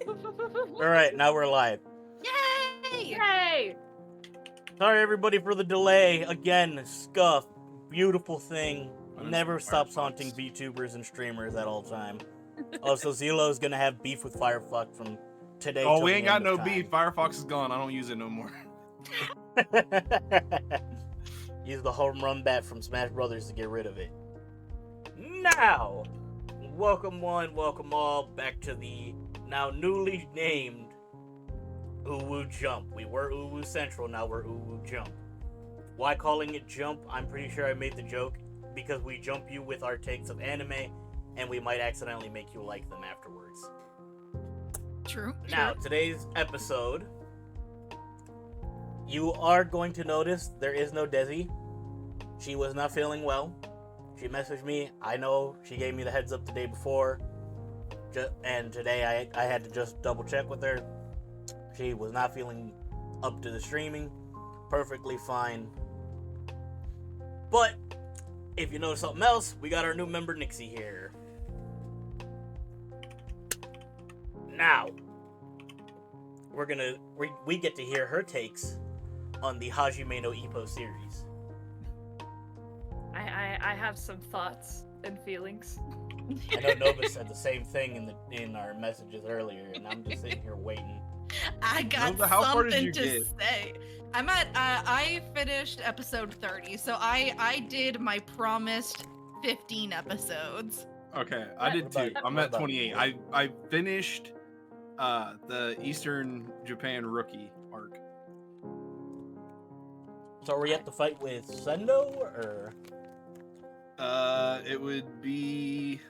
Alright, now we're live. Yay! Yay! Sorry everybody for the delay. Again, Scuff, beautiful thing. Never stops haunting VTubers and streamers at all time. Also, Zelo's gonna have beef with Firefox from today. Oh, till we the ain't got end no of time. beef. Firefox is gone. I don't use it no more. Use the home run bat from Smash Brothers to get rid of it. Now, welcome one, welcome all back to the now newly named UwU Jump. We were UwU Central, now we're UwU Jump. Why calling it Jump? I'm pretty sure I made the joke because we jump you with our takes of anime, and we might accidentally make you like them afterwards. True. Now, today's episode, you are going to notice there is no Desi. She was not feeling well. She messaged me. I know she gave me the heads up the day before. And today I had to just double check with her. She was not feeling up to the streaming. Perfectly fine. But, if you know something else, we got our new member Nixie here. Now, we get to hear her takes on the Hajime no Ippo series. I have some thoughts and feelings. I know Nova said the same thing in our messages earlier, and I'm just sitting here waiting. I got Nova, how far did something you to get? say. I'm at. I finished episode 30, so I did my promised 15 episodes. Okay, I did too. I'm What at about 28. you? I finished the Eastern Japan rookie arc. So are we at the fight with Sendo, or? It would be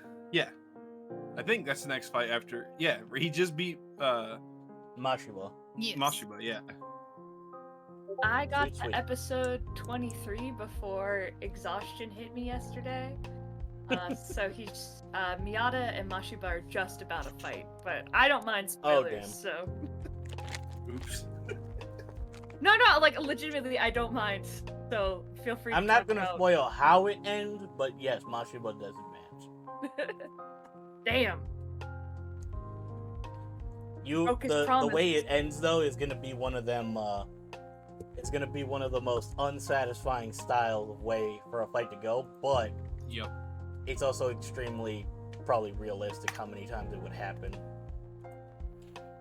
I think that's the next fight after. Yeah, he just beat Mashiwa. Yes. Mashiba. Yeah. I got Sweet. to episode 23 before exhaustion hit me yesterday. So he's Miyata and Mashiba are just about to fight, but I don't mind spoilers. damn. So Oops. no, like legitimately, I don't mind. So feel free. I'm to not talk gonna about... spoil how it ends, but yes, Mashiba does advance. Damn. Broke his The promise. way it ends though is gonna be one of them. It's gonna be one of the most unsatisfying style of way for a fight to go, but Yep. it's also extremely probably realistic how many times it would happen.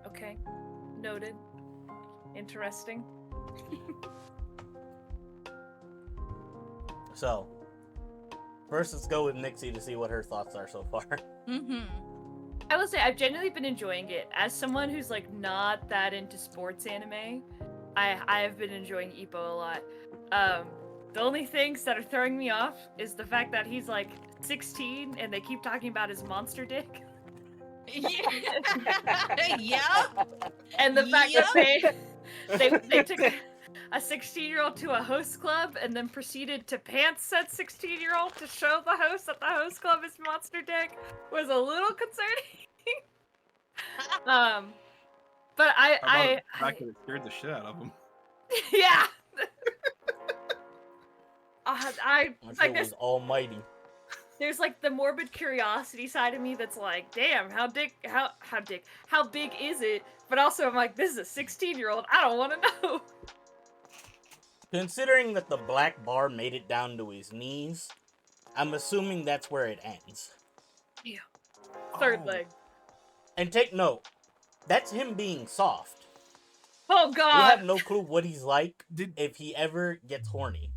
Okay. Noted. Interesting. So, first let's go with Nixie to see what her thoughts are so far. Mm-hmm. I will say I've genuinely been enjoying it. As someone who's like not that into sports anime, I have been enjoying Ippo a lot. The only things that are throwing me off is the fact that he's like 16 and they keep talking about his monster dick. Yeah. Yeah. And the fact that they took a 16-year-old to a host club and then proceeded to pants said 16-year-old to show the host that the host club is monster dick was a little concerning. But I could have scared the shit out of him. yeah. I That like shit was almighty. there's like the morbid curiosity side of me that's like, damn, how big is it? But also I'm like, this is a 16-year-old. I don't want to know. Considering that the black bar made it down to his knees, I'm assuming that's where it ends. Yeah. Third Oh. leg. And take note, that's him being soft. Oh We god. have no clue what he's like Did if he ever gets horny.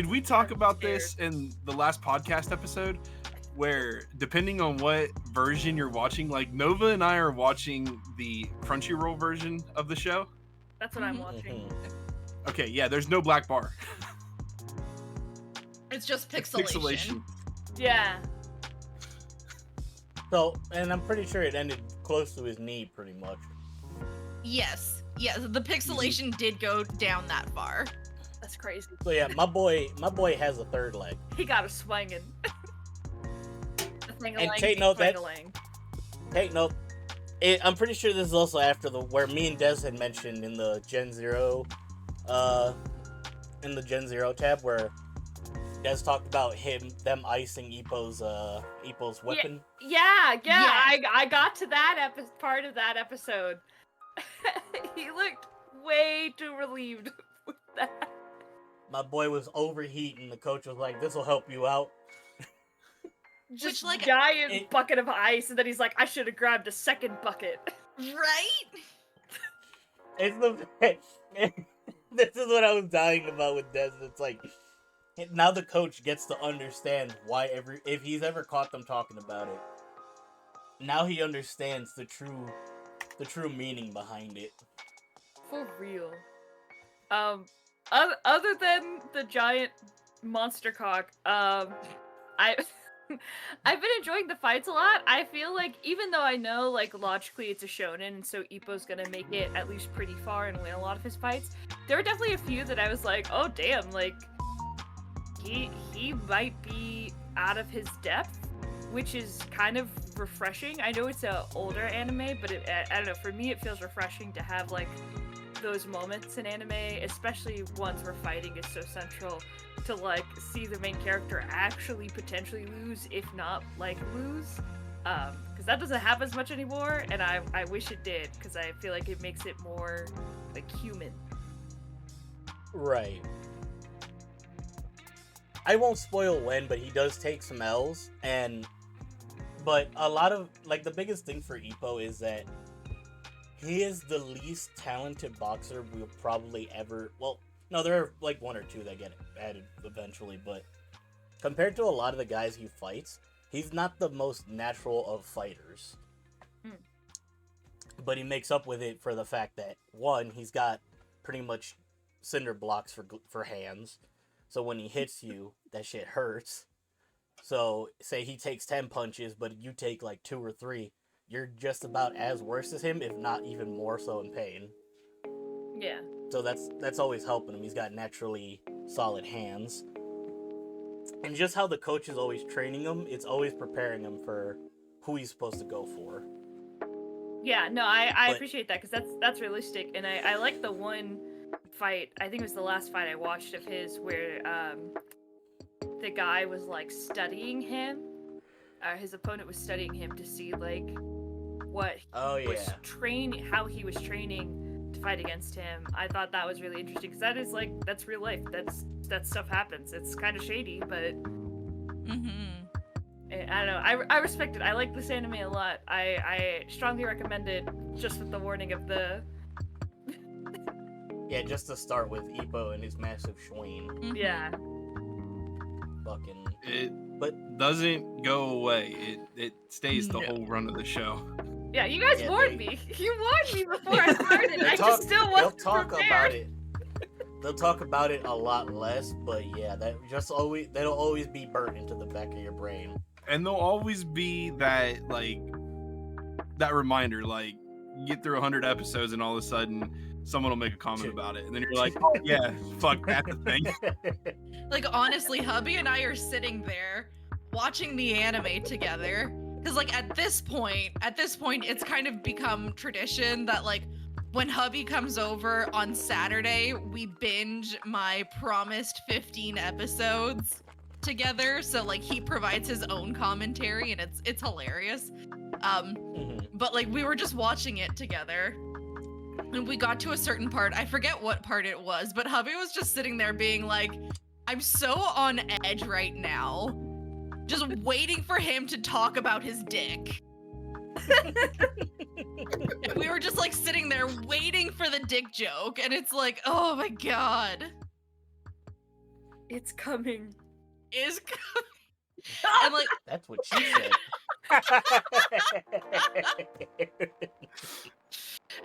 we talk I'm about scared. this in the last podcast episode? Where depending on what version you're watching, like Nova and I are watching the Crunchyroll version of the show. That's what I'm Mhm. watching. Mhm. Okay, yeah, there's no black bar. It's just It's pixelation. Yeah. So, and I'm pretty sure it ended close to his knee, pretty much. Yes. Yes. The pixelation did go down that far. That's crazy. So yeah, my boy has a third leg. He got a swinging. And take note that- Take note. I'm pretty sure this is also after where me and Des had mentioned in the Gen Zero tab, where Des talked about them icing Ippo's weapon. Yeah. Yes. I got to that part of that episode. He looked way too relieved with that. My boy was overheating. The coach was like, "This will help you out." Just like, giant bucket of ice, and then he's like, "I should have grabbed a second bucket." Right? It's the this is what I was dying about with Des. It's like now the coach gets to understand why if he's ever caught them talking about it. Now he understands the true meaning behind it. For real. Other than the giant monster cock, I've been enjoying the fights a lot. I feel like even though I know like logically it's a shonen and so Ippo's gonna make it at least pretty far and win a lot of his fights, there were definitely a few that I was like, oh damn, like he might be out of his depth, which is kind of refreshing. I know it's a older anime, but I don't know, for me it feels refreshing to have like those moments in anime, especially ones where fighting is so central, to like see the main character actually potentially lose, if not like lose, because that doesn't happen as much anymore, and I wish it did, because I feel like it makes it more like human. Right. I won't spoil when, but he does take some L's, but a lot of like the biggest thing for Ippo is that he is the least talented boxer we'll probably ever. Well, no, there are like one or two that get added eventually, but compared to a lot of the guys he fights, he's not the most natural of fighters. But he makes up with it for the fact that, one, he's got pretty much cinder blocks for hands, so when he hits you, that shit hurts. So, say he takes 10 punches, but you take like 2 or 3, you're just about as worse as him, if not even more so in pain. Yeah. So that's always helping him. He's got naturally solid hands. And just how the coach is always training him, it's always preparing him for who he's supposed to go for. Yeah, no, I appreciate that, because that's realistic, and I like the one fight, I think it was the last fight I watched of his, where the guy was like studying him, his opponent was studying him to see like what he was how he was training to fight against him. I thought that was really interesting, because that is like, that's real life, that stuff happens. It's kind of shady, but I don't know, I respect it. I like this anime a lot. I strongly recommend it, just with the warning of the Yeah, just to start with Ippo and his massive schween. Yeah. Fucking. It doesn't go away. It stays the whole run of the show. Yeah, you guys warned me. You warned me before I started. I just still wasn't prepared. About it. They'll talk about it a lot less, but yeah, that'll always be burnt into the back of your brain. And there'll always be that that reminder, like you get through 100 episodes and all of a sudden someone will make a comment about it, and then you're like, oh yeah, fuck, that's the thing. Like, honestly, hubby and I are sitting there watching the anime together, because like at this point it's kind of become tradition that like when hubby comes over on Saturday, we binge my promised 15 episodes together. So like he provides his own commentary, and it's hilarious. But like we were just watching it together, and we got to a certain part. I forget what part it was, but hubby was just sitting there being like, I'm so on edge right now, just waiting for him to talk about his dick. And we were just like sitting there waiting for the dick joke, and it's like, oh my god, It's coming. is coming. And like, that's what she said.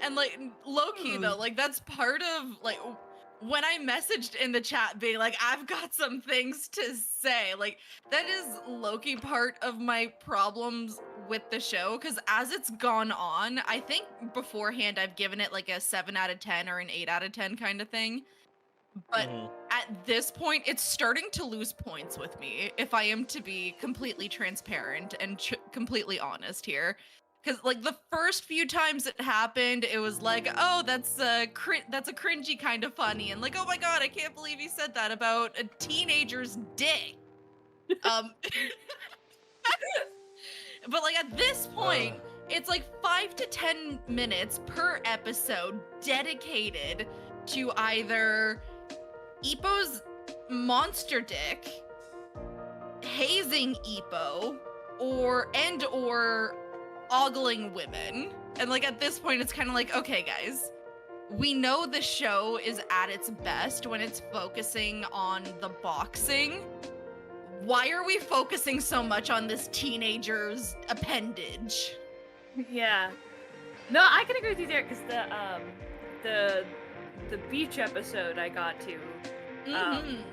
and like low-key though, like that's part of like when I messaged in the chat being like, I've got some things to say, like that is low-key part of my problems with the show, because as it's gone on, I think beforehand I've given it like a 7 out of 10 or an 8 out of 10 kind of thing. But at this point, it's starting to lose points with me, if I am to be completely transparent and completely honest here. Because like the first few times it happened, it was like, oh, that's a cringy kind of funny, and like, oh my god, I can't believe he said that about a teenager's dick. But like at this point, it's like 5 to 10 minutes per episode dedicated to either Ippo's monster dick, hazing Ippo, or ogling women. And like at this point, it's kind of like, okay, guys, we know the show is at its best when it's focusing on the boxing. Why are we focusing so much on this teenager's appendage? Yeah. No, I can agree with you there, because the beach episode I got to,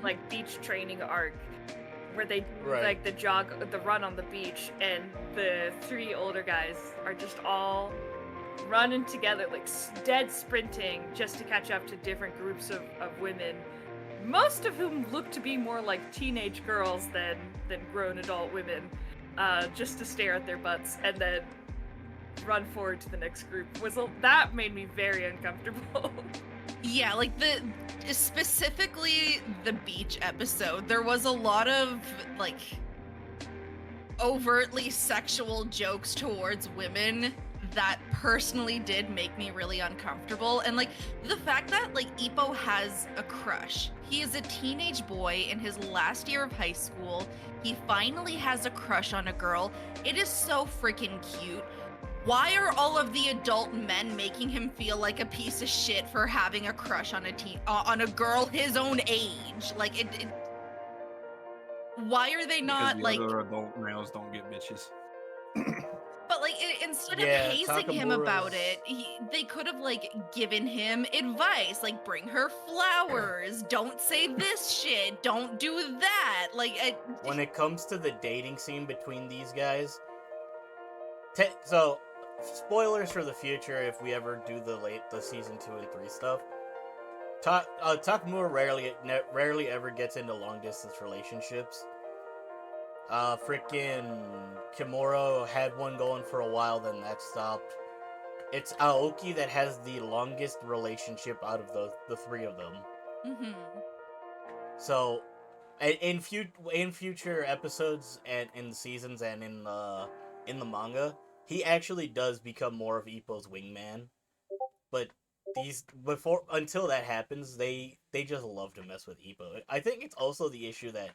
like beach training arc, where they like the run on the beach, and the 3 older guys are just all running together, like dead sprinting, just to catch up to different groups of women, most of whom look to be more like teenage girls than grown adult women, just to stare at their butts and then run forward to the next group. That made me very uncomfortable. Yeah, like specifically the beach episode, there was a lot of like overtly sexual jokes towards women that personally did make me really uncomfortable. And like the fact that like Ippo has a crush. He is a teenage boy in his last year of high school. He finally has a crush on a girl. It is so freaking cute. Why are all of the adult men making him feel like a piece of shit for having a crush on a girl his own age? Like it why are they not because the like other adult males don't get bitches? But like instead of Yeah, hazing him about Takamura's- it, they could have like given him advice, like bring her flowers, don't say this shit, don't do that. Like When it comes to the dating scene between these guys, so spoilers for the future if we ever do the season 2 and 3 stuff. Takamura rarely ever gets into long distance relationships. Freaking Kimura had one going for a while, then that stopped. It's Aoki that has the longest relationship out of the 3 of them. mhm. So, in future episodes and in seasons and in the manga, he actually does become more of Ippo's wingman. But until that happens, they just love to mess with Ippo. I think it's also the issue that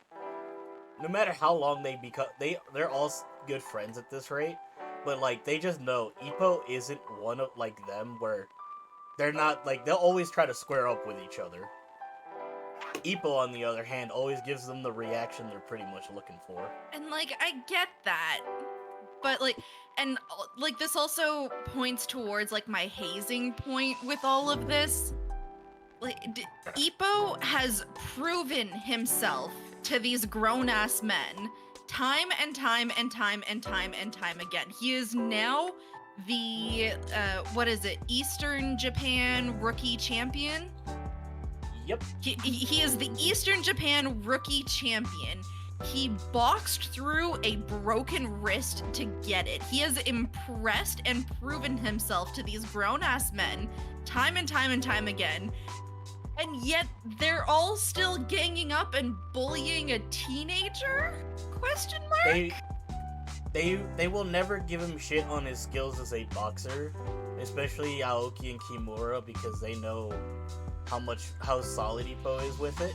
no matter how long they're all good friends at this rate, but like they just know Ippo isn't one of like them where they're not like they'll always try to square up with each other. Ippo, on the other hand, always gives them the reaction they're pretty much looking for. And like I get that. But like like this also points towards like my hazing point with all of this. Like Ippo has proven himself to these grown-ass men time and time and time and time and time again. He is now the Eastern Japan rookie champion. Yep. He is the Eastern Japan rookie champion. He boxed through a broken wrist to get it. He has impressed and proven himself to these grown-ass men time and time and time again. And yet they're all still ganging up and bullying a teenager? Question mark? They will never give him shit on his skills as a boxer, especially Aoki and Kimura, because they know how solid Ippo is with it.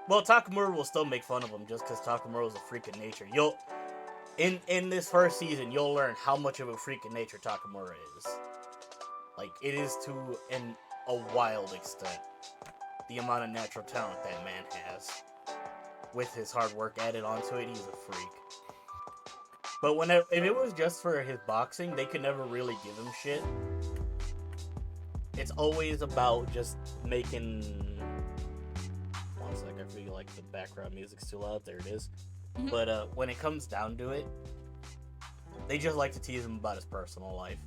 Well, Takamura will still make fun of him just because Takamura is a freak of nature. In this first season, you'll learn how much of a freak of nature Takamura is. Like, it is to a wild extent. The amount of natural talent that man has. With his hard work added onto it, he's a freak. But if it was just for his boxing, they could never really give him shit. It's always about just making... One sec, I feel like the background music's too loud. There it is. Mhm. But when it comes down to it, they just like to tease him about his personal life.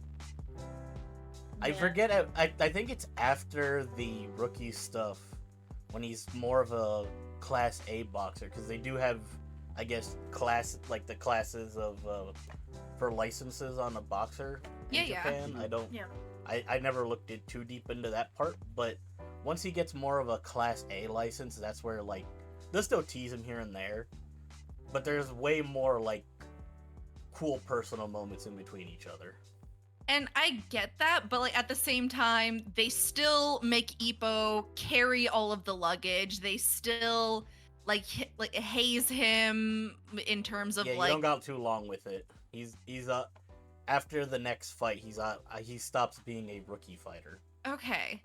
I forget, I think it's after the rookie stuff, when he's more of a Class A boxer, because they do have, I guess, the classes of for licenses on a boxer in Yeah. Japan. I don't. Yeah. I never looked it too deep into that part, but once he gets more of a Class A license, that's where like they'll still tease him here and there, but there's way more like cool personal moments in between each other. And I get that, but like at the same time, they still make Ippo carry all of the luggage. They still like haze him in terms of Yeah, you like don't got too long with it. He's after the next fight, he stops being a rookie fighter. okay.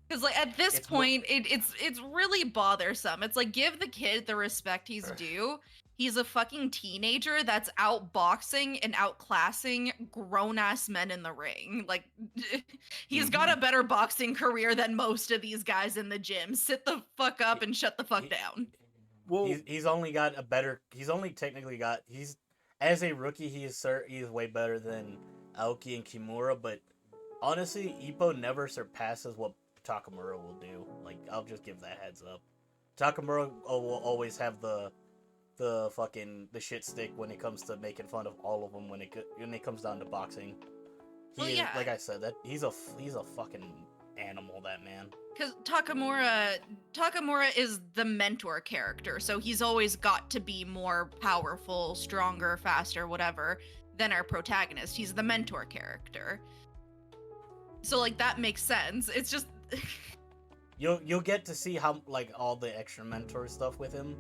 Because like at this It's point, it's really bothersome. It's like give the kid the respect he's due. He's a fucking teenager that's outboxing and outclassing grown-ass men in the ring. Like, he's got a better boxing career than most of these guys in the gym. Sit the fuck up and shut the fuck down. Well, He's only got a better. He's only technically got. He's as a rookie. He is way better than Aoki and Kimura. But honestly, Ippo never surpasses what Takamura will do. Like, I'll just give that heads up. Takamura will always have the shit stick when it comes to making fun of all of them when it comes down to boxing. Well, yeah. Like I said, that he's a fucking animal, that man. Because Takamura is the mentor character, so he's always got to be more powerful, stronger, faster, whatever, than our protagonist. He's the mentor character. So like that makes sense. It's just You'll get to see how like all the extra mentor stuff with him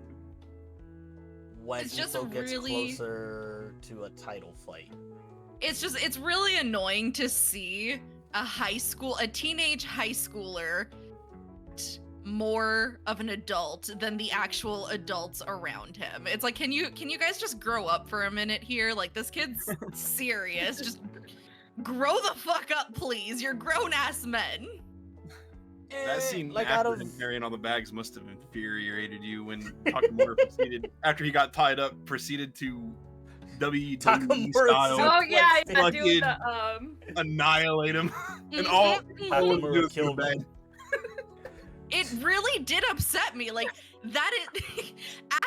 when It's just Ippo gets really- closer to a title fight. it's really annoying to see a teenage high schooler more of an adult than the actual adults around him. It's like, can you guys just grow up for a minute here? Like, this kid's serious. Just grow the fuck up, please. You're grown-ass men. that scene like after out of him carrying all the bags must have infuriated you when Takamura proceeded, after he got tied up, proceeded to WWE Takamura style Oh yeah, Like, yeah, doing fucking- the annihilate him, and all Takamura he do is killed go him. back. It really did upset me. Like, that is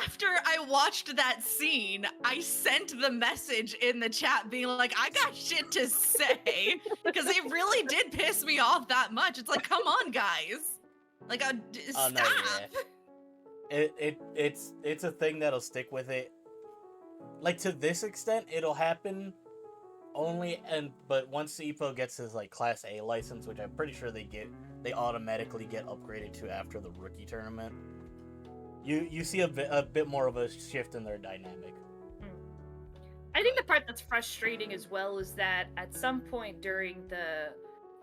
after I watched that scene, I sent the message in the chat being like, I got shit to say, because it really did piss me off that much. It's like, come on, guys. Like, Oh, stop. no, yeah. It's a thing that'll stick with it. Like, to this extent, it'll happen but once Ippo gets his like Class A license, which I'm pretty sure they automatically get upgraded to after the rookie tournament. You see a bit more of a shift in their dynamic. I think the part that's frustrating as well is that at some point during the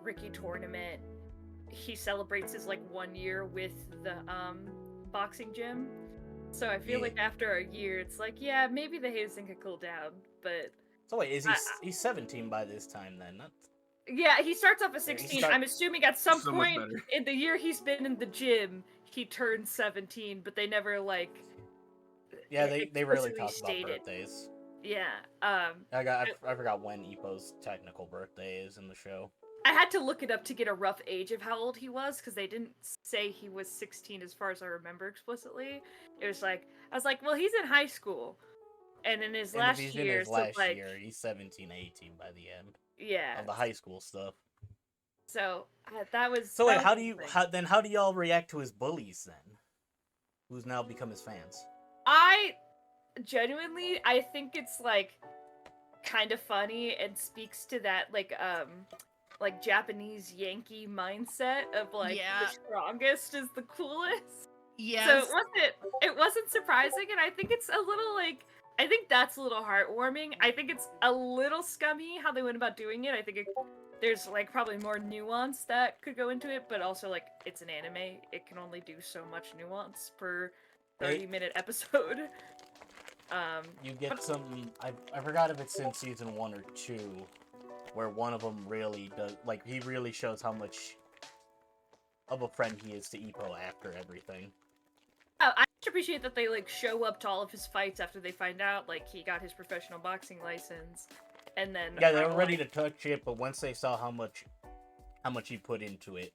Ricky tournament, he celebrates his like 1 year with the boxing gym. So I feel Yeah. like after a year, it's like, yeah, maybe the hazing could cool down. But So wait, he's 17 by this time then? yeah, he starts off at Yeah, he 16. start- I'm assuming at some So much point better. in the year he's been in the gym, he turned 17, but they never like. Yeah, they really explicitly talk stated. about birthdays. Yeah. I forgot when Ippo's technical birthday is in the show. I had to look it up to get a rough age of how old he was because they didn't say he was 16 as far as I remember explicitly. It was like I was like, well, he's in high school, and in his And last if he's year, in his so last like, year, he's 17, 18 by the end yeah. of the high school stuff. So that was. So wait, that how was do the you thing. how do y'all react to his bullies then? Who's now become his fans? I genuinely, I think it's like kind of funny and speaks to that like Japanese Yankee mindset of like Yeah. the strongest is the coolest. Yes. So it wasn't surprising, and I think it's a little like I think that's a little heartwarming. I think it's a little scummy how they went about doing it. I think there's like probably more nuance that could go into it, but also like it's an anime. It can only do so much nuance per 30-minute episode. You get some. I forgot if it's in season 1 or 2, where one of them really does. Like, he really shows how much of a friend he is to Ippo after everything. I just appreciate that they like show up to all of his fights after they find out like he got his professional boxing license, and then Yeah, they were ready to touch it, but once they saw how much he put into it,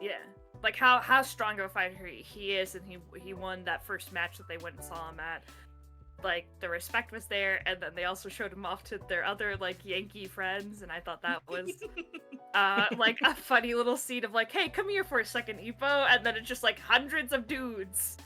yeah, like how strong of a fighter he is, and he won that first match that they went and saw him at. like the respect was there, and then they also showed him off to their other like Yankee friends, and I thought that was like a funny little scene of like, hey, come here for a second, Ippo, and then it's just like hundreds of dudes.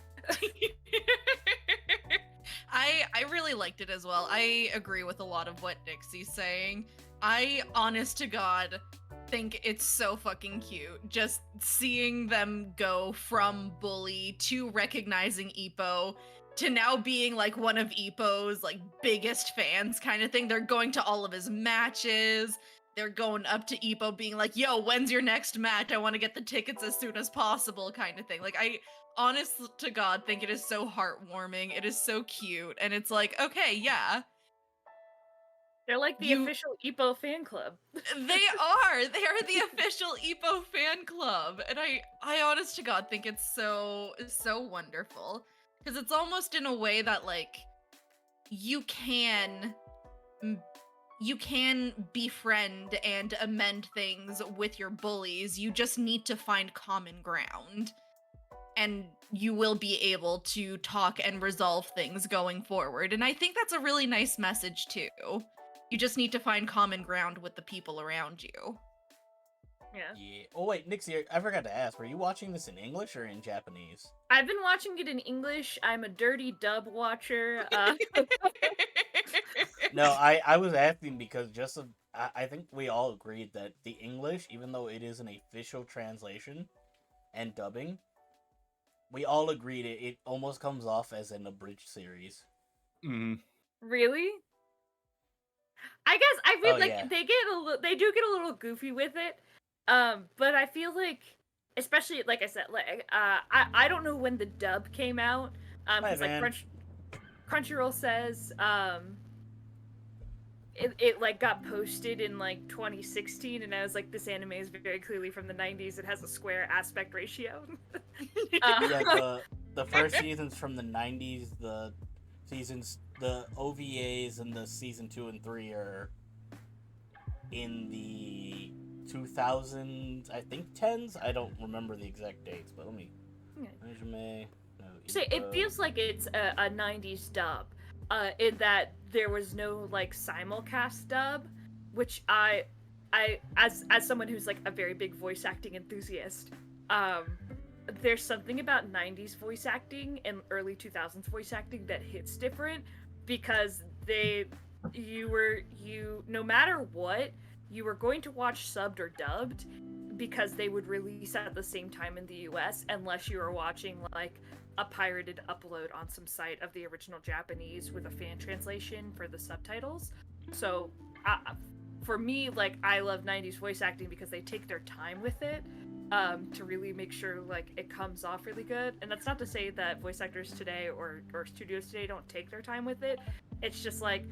I really liked it as well. I agree with a lot of what Nixie's saying. I, honest to God, think it's so fucking cute. Just seeing them go from bully to recognizing Ippo to now being like one of Ippo's like biggest fans kind of thing. They're going to all of his matches. They're going up to Ippo being like, yo, when's your next match? I want to get the tickets as soon as possible kind of thing. Like, I honest to God think it is so heartwarming. It is so cute. And it's like, okay, yeah. They're like the official Ippo fan club. They are. They are the official Ippo fan club. And I honest to God think it's so wonderful. Because it's almost in a way that like you can befriend and amend things with your bullies. You just need to find common ground. And you will be able to talk and resolve things going forward. And I think that's a really nice message too. You just need to find common ground with the people around you. Yeah. Oh wait, Nixie, I forgot to ask. Were you watching this in English or in Japanese? I've been watching it in English. I'm a dirty dub watcher. No, I was asking because I think we all agreed that the English, even though it is an official translation and dubbing, we all agreed it almost comes off as an abridged series. Mm-hmm. Really? I guess I feel like yeah. they do get a little goofy with it. But I feel like, especially like I said, like I don't know when the dub came out. Because like Crunchyroll says it like got posted in like 2016, and I was like, this anime is very clearly from the 90s. It has a square aspect ratio. Yeah, the first season's from the 90s. The OVAs and the season 2 and 3 are in the 2000s, I think 10s. I don't remember the exact dates, but let me. Hajime. So it feels like it's a 90s dub, in that there was no like simulcast dub, which I as someone who's like a very big voice acting enthusiast, there's something about 90s voice acting and early 2000s voice acting that hits different, because no matter what, you were going to watch subbed or dubbed, because they would release at the same time in the US, unless you were watching like a pirated upload on some site of the original Japanese with a fan translation for the subtitles. So for me, like, I love 90s voice acting because they take their time with it, to really make sure like it comes off really good. And that's not to say that voice actors today or studios today don't take their time with it. It's just like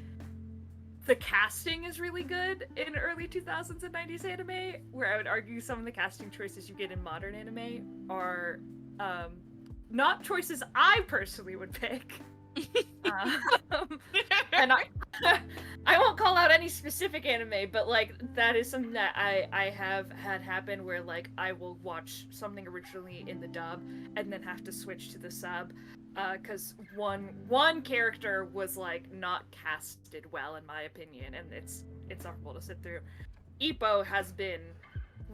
the casting is really good in early 2000s and 90s anime, where I would argue some of the casting choices you get in modern anime are not choices I personally would pick. And I won't call out any specific anime, but like that is something that I have had happen, where like I will watch something originally in the dub and then have to switch to the sub, because one character was like not casted well in my opinion, and it's horrible to sit through. Ippo has been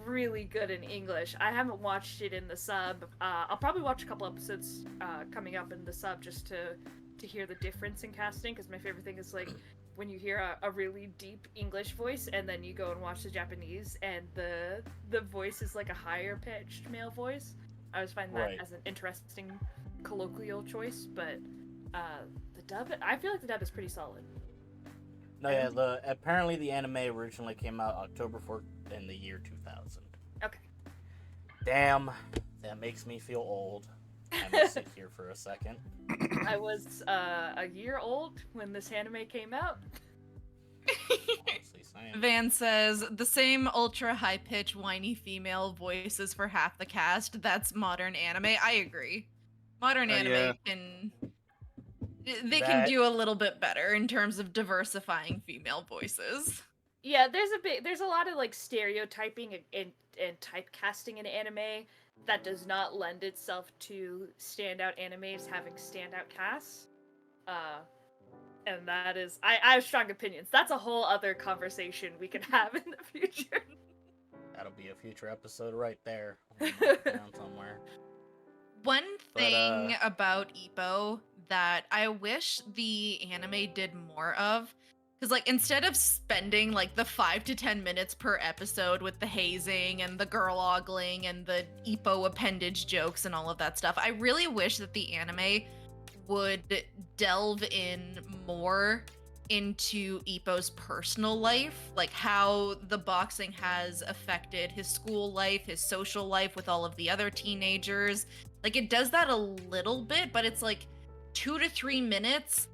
really good in English. I haven't watched it in the sub. I'll probably watch a couple episodes coming up in the sub just to hear the difference in casting, because my favorite thing is like when you hear a really deep English voice and then you go and watch the Japanese and the voice is like a higher pitched male voice. I always find that as an interesting colloquial choice, but the dub, I feel like the dub is pretty solid. No, yeah, apparently the anime originally came out October 4th in the year 2000. Okay. Damn, that makes me feel old. I'm gonna sit here for a second. I was a year old when this anime came out. Van says, the same ultra high-pitched whiny female voices for half the cast. That's modern anime. I agree. Modern anime can do a little bit better in terms of diversifying female voices. Yeah, there's a lot of like stereotyping and typecasting in anime that does not lend itself to standout animes having standout casts. And that is, I have strong opinions. That's a whole other conversation we can have in the future. That'll be a future episode right there. I'll mark it down somewhere. One But, thing about Ippo that I wish the anime did more of, because like instead of spending like the 5 to 10 minutes per episode with the hazing and the girl ogling and the Ippo appendage jokes and all of that stuff, I really wish that the anime would delve in more into Ippo's personal life, like how the boxing has affected his school life, his social life with all of the other teenagers. Like it does that a little bit, but it's like 2 to 3 minutes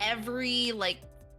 every like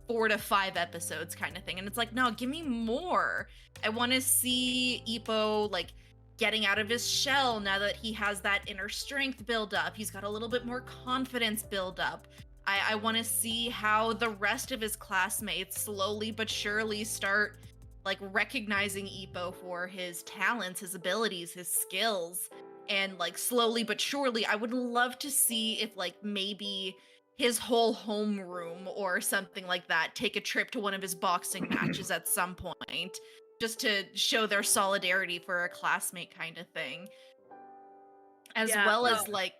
4 to 5 episodes kind of thing. And it's like, no, give me more. I want to see Ippo like getting out of his shell now that he has that inner strength build up. He's got a little bit more confidence build up. I want to see how the rest of his classmates slowly but surely start like recognizing Ippo for his talents, his abilities, his skills. And like slowly but surely, I would love to see if like maybe his whole homeroom or something like that take a trip to one of his boxing matches at some point, just to show their solidarity for a classmate kind of thing. As well as like,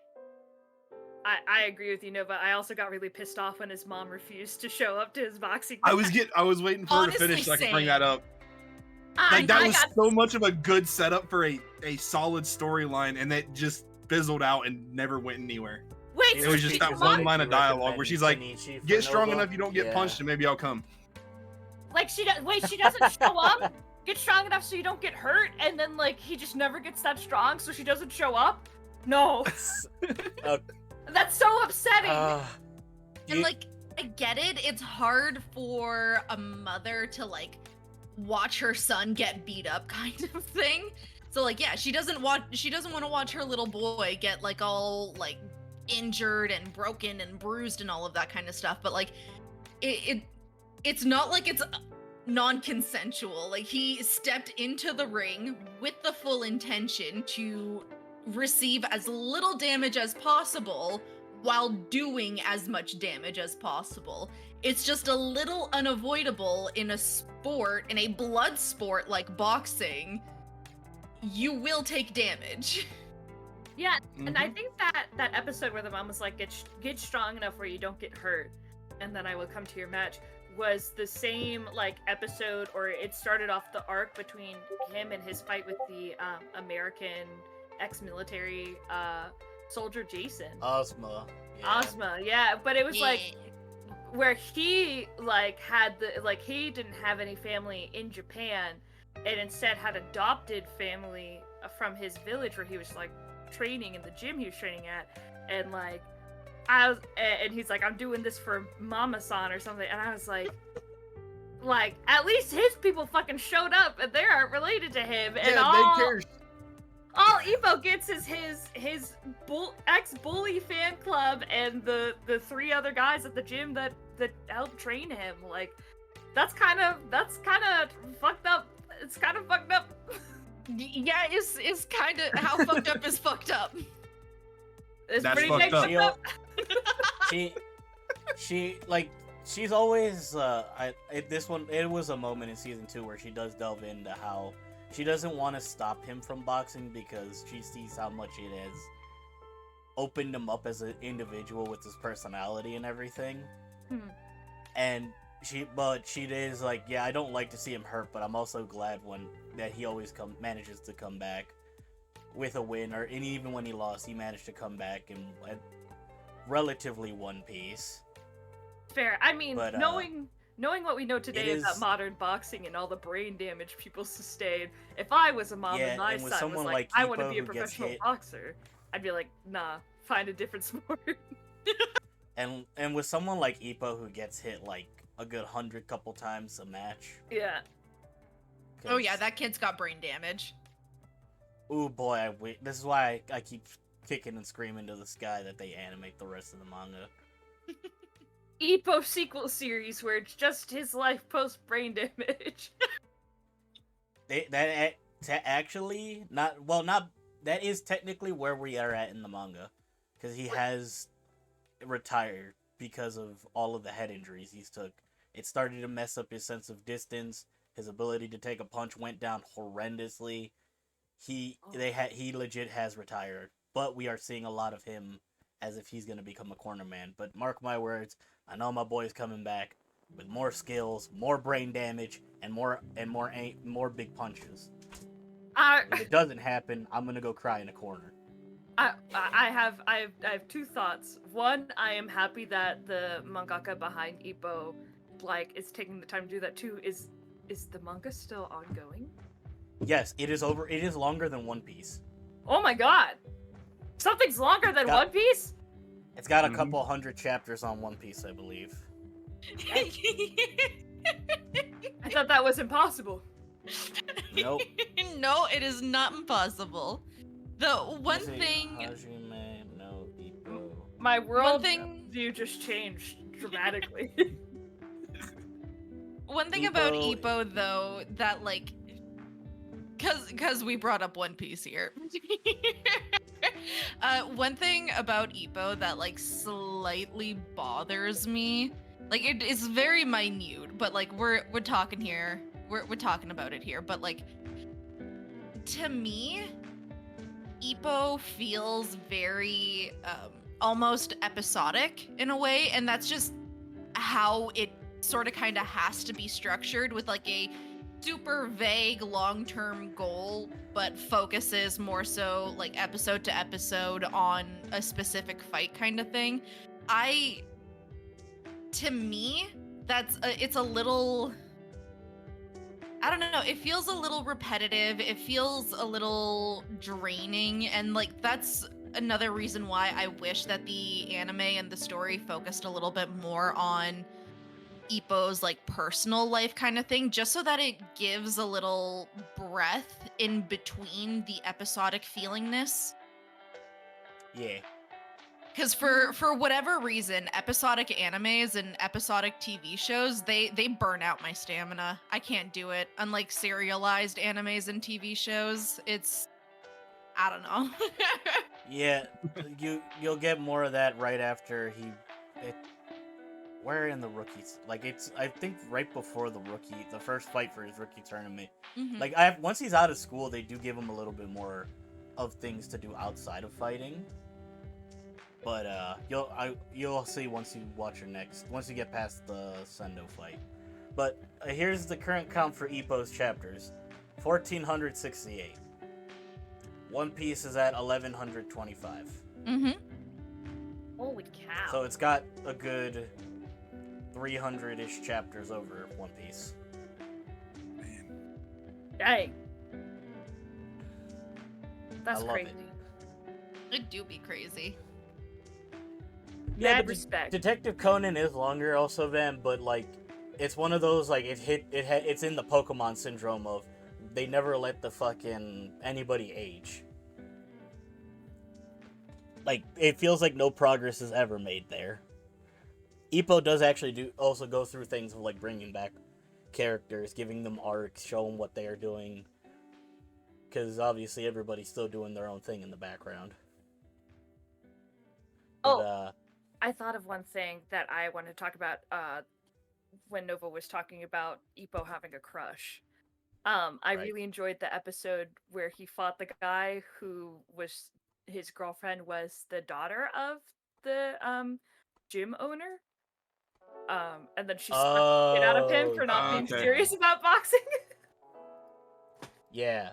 I agree with you, Nova. I also got really pissed off when his mom refused to show up to his boxing I match. was waiting for her to Honestly, finish so I could same. bring that up. I Like that was got so much of a good setup for a solid storyline, and that just fizzled out and never went anywhere. Wait, It was just that your one mom- line of dialogue where she's like, Kenichi for "Get strong Nova? enough, you don't get Yeah. punched, and maybe I'll come." like she does. Wait, she doesn't show up. Get strong enough so you don't get hurt, and then like he just never gets that strong, so she doesn't show up. No, Uh, that's so upsetting. and like, I get it. It's hard for a mother to like watch her son get beat up kind of thing. So like, yeah, she doesn't want to watch her little boy get like all like injured and broken and bruised and all of that kind of stuff. But like it's not like it's non-consensual. Like he stepped into the ring with the full intention to receive as little damage as possible while doing as much damage as possible. It's just a little unavoidable in a sport, in a blood sport like boxing. You will take damage. Yeah, and I think that episode where the mom was like, get strong enough where you don't get hurt, and then I will come to your match, was the same like episode, or it started off the arc between him and his fight with the American ex-military soldier Jason. Ozma. Yeah. Ozma, yeah, but it was like where he like had the like he didn't have any family in Japan, and instead had adopted family from his village where he was like training in the gym he was training at, and like and he's like, I'm doing this for Mama-san or something, and I was like at least his people fucking showed up and they aren't related to him, and Yeah, they care. all Ippo gets is his ex-bully fan club and the 3 other guys at the gym that helped train him. Like that's kind of fucked up. It's kind of fucked up. Yeah, it's kind of how fucked up is fucked up. It's That's pretty fucked big up. fucked up. She's always it was a moment in season 2 where she does delve into how she doesn't want to stop him from boxing because she sees how much it has opened him up as an individual with his personality and everything. And she is like, yeah, I don't like to see him hurt, but I'm also glad that he always manages to come back with a win, and even when he lost, he managed to come back in relatively one piece. Fair. I mean, But, knowing what we know today it about is- modern boxing and all the brain damage people sustain, if I was a mom Yeah, and my and with son was someone like, like I want to Ippo be a who gets professional hit- boxer, I'd be like, nah, find a different sport. And with someone like Ippo who gets hit like a good 100 couple times a match. Yeah. Oh yeah, that kid's got brain damage. Ooh boy, this is why I keep kicking and screaming to the sky that they animate the rest of the manga. Ippo sequel series where it's just his life post brain damage. That is technically where we are at in the manga, because he has retired because of all of the head injuries he's took. It started to mess up his sense of distance. His ability to take a punch went down horrendously. He legit has retired, but we are seeing a lot of him as if he's gonna become a corner man. But mark my words, I know my boy's coming back with more skills, more brain damage, and more big punches. If it doesn't happen, I'm gonna go cry in a corner. I have two thoughts. One, I am happy that the mangaka behind Ippo, like, is taking the time to do that too. Is the manga still ongoing? Yes, it is over. It is longer than One Piece. Oh my god! Something's longer than One Piece? It's got a couple hundred chapters on One Piece, I believe. I thought that was impossible. Nope. No, it is not impossible. The one thing. Hajime no Ippo. My world thing- view just changed dramatically. One thing about Ippo, though, that, like, because we brought up One Piece here. One thing about Ippo that, like, slightly bothers me, like, it is very minute, but, like, we're talking here, we're talking about it here, but, like, to me, Ippo feels very almost episodic in a way, and that's just how it sort of kind of has to be structured, with like a super vague long-term goal, but focuses more so like episode to episode on a specific fight kind of thing. To me, it's a little, I don't know, it feels a little repetitive, it feels a little draining, and like that's another reason why I wish that the anime and the story focused a little bit more on Ippo's like personal life kind of thing, just so that it gives a little breath in between the episodic feelingness. Yeah. Because for whatever reason, episodic animes and episodic TV shows, they burn out my stamina. I can't do it. Unlike serialized animes and TV shows, it's, I don't know. Yeah, you'll get more of that right after where in the rookies? Like, it's, I think right before the first fight for his rookie tournament. Mhm. Like, once he's out of school, they do give him a little bit more of things to do outside of fighting. But you'll see once you get past the Sendo fight. But here's the current count for Ippo's chapters: 1,468. One Piece is at 1,125. Mm-hmm. Holy cow! So it's got a good 300-ish chapters over One Piece. Man. Dang. That's I love crazy. It do be crazy. Yeah, Mad but respect. Detective Conan is longer also, Van, but like it's one of those, like, it's in the Pokemon syndrome of they never let the fucking anybody age. Like, it feels like no progress is ever made there. Ippo does actually also go through things of like bringing back characters, giving them arcs, showing what they are doing, because obviously everybody's still doing their own thing in the background. But, I thought of one thing that I wanted to talk about when Nova was talking about Ippo having a crush. I really enjoyed the episode where he fought the guy who was his girlfriend was the daughter of the gym owner. And then she slapped the shit out of him for not being serious about boxing. Yeah.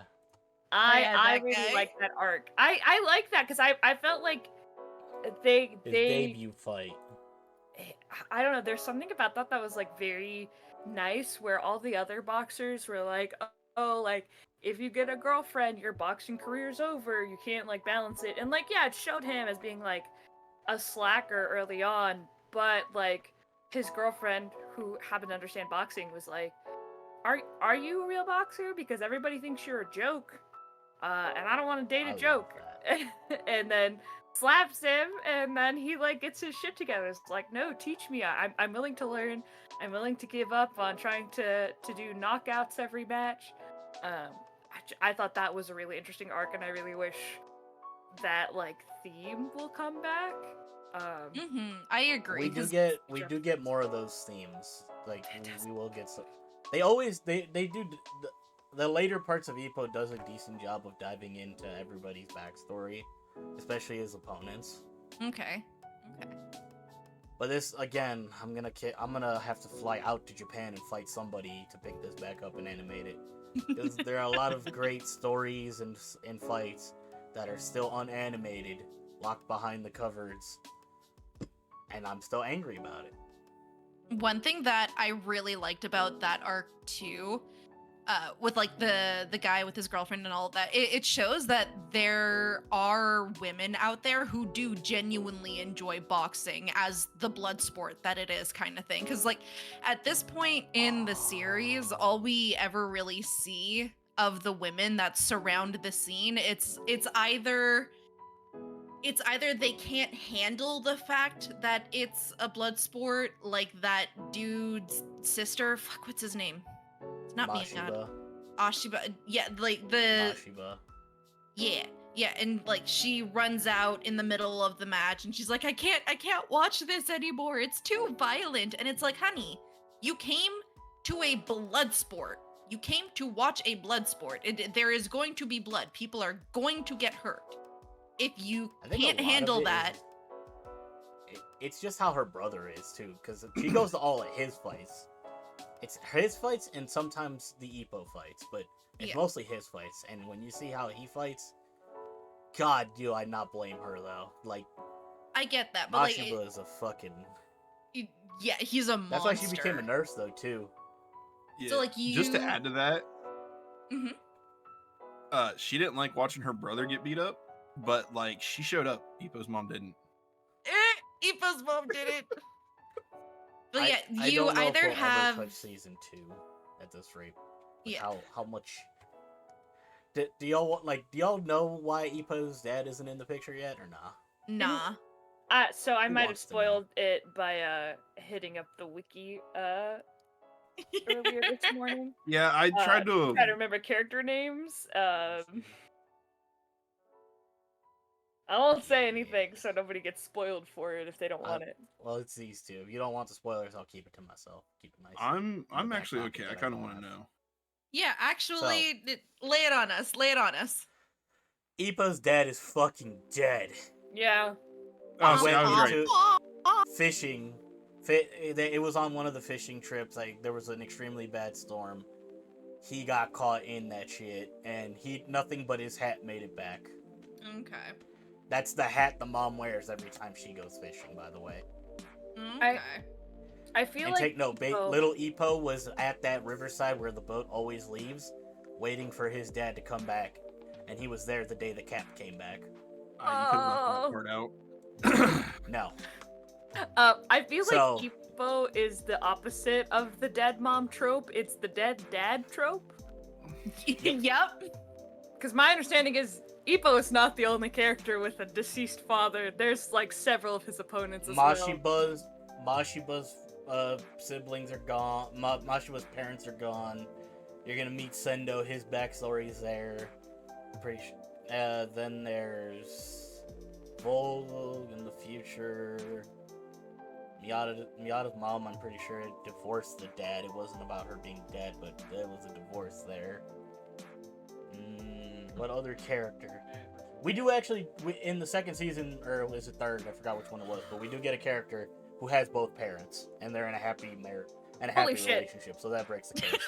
I really like that arc. I like that because I felt like His debut fight. I don't know, there's something about that was like very nice, where all the other boxers were like, oh, like, if you get a girlfriend, your boxing career's over, you can't like balance it. And like, yeah, it showed him as being like a slacker early on, but like his girlfriend, who happened to understand boxing, was like, are you a real boxer? Because everybody thinks you're a joke, and I don't want to date a joke. And then slaps him, and then he like gets his shit together. It's like, no, teach me. I'm willing to learn. I'm willing to give up on trying to do knockouts every match. I thought that was a really interesting arc, and I really wish that like theme will come back. I agree. We do get more of those themes. Like we will get some. They always they do the later parts of Ippo does a decent job of diving into everybody's backstory, especially his opponents. Okay. But this again, I'm gonna have to fly out to Japan and fight somebody to pick this back up and animate it. Because there are a lot of great stories and fights that are still unanimated, locked behind the cupboards, and I'm still angry about it. One thing that I really liked about that arc too, with like the guy with his girlfriend and all of that, it shows that there are women out there who do genuinely enjoy boxing as the blood sport that it is, kind of thing. Because like at this point in the series, all we ever really see of the women that surround the scene, it's either they can't handle the fact that it's a blood sport, like that dude's sister. Fuck, what's his name? It's not Miyagi. Ashiba. Yeah, like the. Ashiba. Yeah, and like she runs out in the middle of the match, and she's like, I can't watch this anymore. It's too violent. And it's like, honey, you came to a blood sport. You came to watch a blood sport. There is going to be blood. People are going to get hurt. If you can't handle that, it's just how her brother is too, because she goes to all of his fights. It's his fights and sometimes the Ippo fights, but it's mostly his fights. And when you see how he fights, God, do I not blame her though? Like, I get that, but Ashiba is a fucking. Yeah, he's a monster. That's why she became a nurse though too. Yeah. So like just to add to that, mm-hmm. She didn't like watching her brother get beat up. But, like, she showed up. Ippo's mom didn't. Ippo's mom didn't. But I you don't know either if we'll have... ever touch season 2 at this rate. Like yeah. How much... Do y'all know why Ippo's dad isn't in the picture yet, or nah? Nah. So I Who might have wants to know? spoiled it by hitting up the wiki earlier this morning. Yeah, I tried to... Try to remember character names. I won't say anything so nobody gets spoiled for it if they don't want it. Well, it's these two. If you don't want the spoilers, I'll keep it to myself. Keep it nice. I'm actually okay. I kind of want to know. Yeah, actually, lay it on us. Lay it on us. Ippo's dad is fucking dead. Yeah. Oh, Went I was right. into fishing. It was on one of the fishing trips. Like, there was an extremely bad storm. He got caught in that shit, and nothing but his hat made it back. Okay. That's the hat the mom wears every time she goes fishing, by the way. Okay. I feel and like take note, little Ippo was at that riverside where the boat always leaves, waiting for his dad to come back, and he was there the day the cat came back. You could work that part out. No. I feel like Ippo is the opposite of the dead mom trope. It's the dead dad trope. Yep. Because my understanding is Ippo is not the only character with a deceased father. There's like several of his opponents as well. Mashiba's siblings are gone. Mashiba's parents are gone. You're gonna meet Sendo. His backstory is there. I'm pretty sure. Then there's Volg in the future. Miyata's mom, I'm pretty sure, divorced the dad. It wasn't about her being dead, but there was a divorce there. What other character? We do actually, in the second season, or was it third? I forgot which one it was, but we do get a character who has both parents, and they're in a happy relationship, so that breaks the case.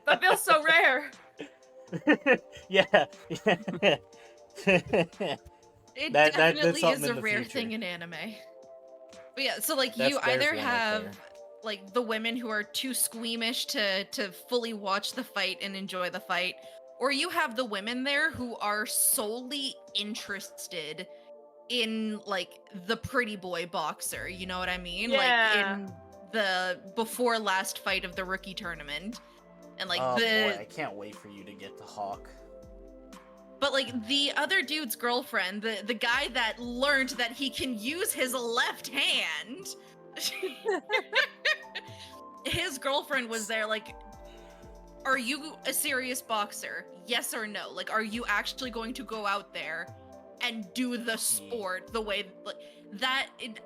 That feels so rare. Yeah. It that's definitely something is in a the rare future. thing in anime. But yeah, so like That's you either one right have there. like the women who are too squeamish to fully watch the fight and enjoy the fight, or you have the women there who are solely interested in like the pretty boy boxer, you know what I mean? Yeah. Like in the before last fight of the rookie tournament. And like Boy, I can't wait for you to get to Hawk. But like the other dude's girlfriend, the guy that learned that he can use his left hand, his girlfriend was there like are you a serious boxer? Yes or no? Like, are you actually going to go out there and do the sport the way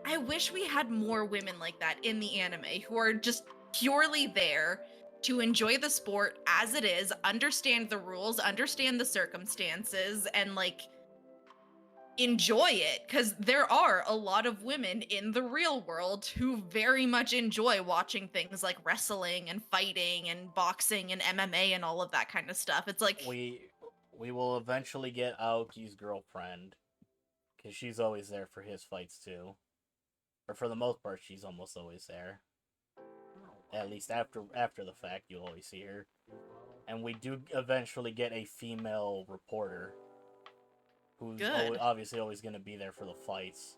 I wish we had more women like that in the anime who are just purely there to enjoy the sport as it is, understand the rules, understand the circumstances, and like enjoy it, because there are a lot of women in the real world who very much enjoy watching things like wrestling and fighting and boxing and MMA and all of that kind of stuff. It's like We will eventually get Aoki's girlfriend, because she's always there for his fights too, or for the most part, she's almost always there. At least after the fact, you'll always see her. And we do eventually get a female reporter, who's obviously always going to be there for the fights.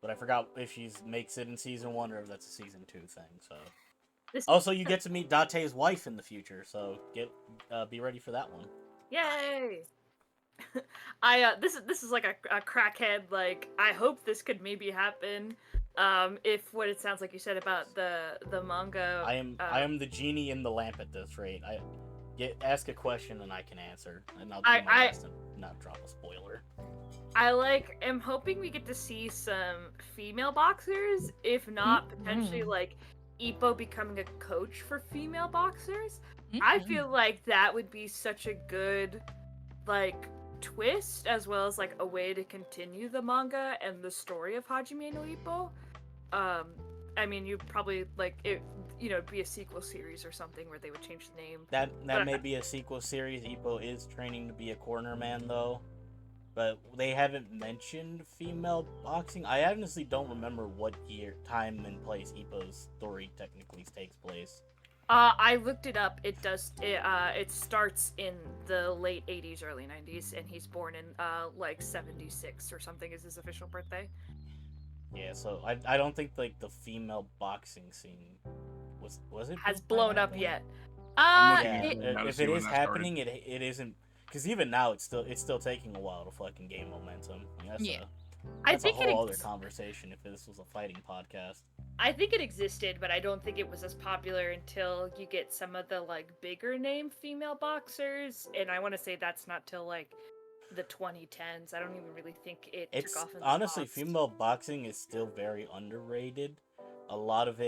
But I forgot if she makes it in season 1 or if that's a season 2 thing. So also, you get to meet Date's wife in the future, so be ready for that one. Yay! This is like a crackhead. Like, I hope this could maybe happen. If what it sounds like you said about the manga. I am the genie in the lamp at this rate. Ask a question and I can answer, and I'll do my best to not drop a spoiler. I am hoping we get to see some female boxers, if not potentially like Ippo becoming a coach for female boxers. I feel like that would be such a good like twist, as well as like a way to continue the manga and the story of Hajime no Ippo. I mean, you probably like it, be a sequel series or something where they would change the name. That may be a sequel series. Ippo is training to be a corner man though, but they haven't mentioned female boxing. I honestly don't remember what year, time, and place Ippo's story technically takes place. I looked it up. It does. It starts in the late 80s, early 90s, and he's born in like 76 or something is his official birthday. Yeah, so I don't think like the female boxing scene was it has blown up yet. If it is happening, it isn't, because even now it's still taking a while to fucking gain momentum. That's a whole other conversation if this was a fighting podcast. I think it existed, but I don't think it was as popular until you get some of the like bigger name female boxers, and I want to say that's not till like the 2010s. I don't even really think it took off. Honestly, female boxing is still very underrated. A lot of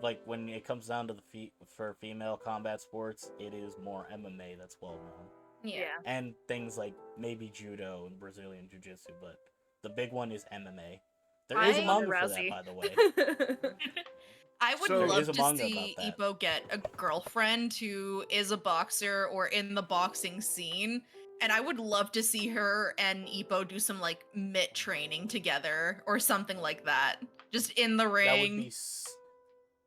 like when it comes down to for female combat sports, it is more MMA that's well known. Yeah. And things like maybe judo and Brazilian jiu-jitsu, but the big one is MMA. There is a manga for that, by the way. I would love to see Ippo get a girlfriend who is a boxer or in the boxing scene. And I would love to see her and Ippo do some like mitt training together or something like that. Just in the ring.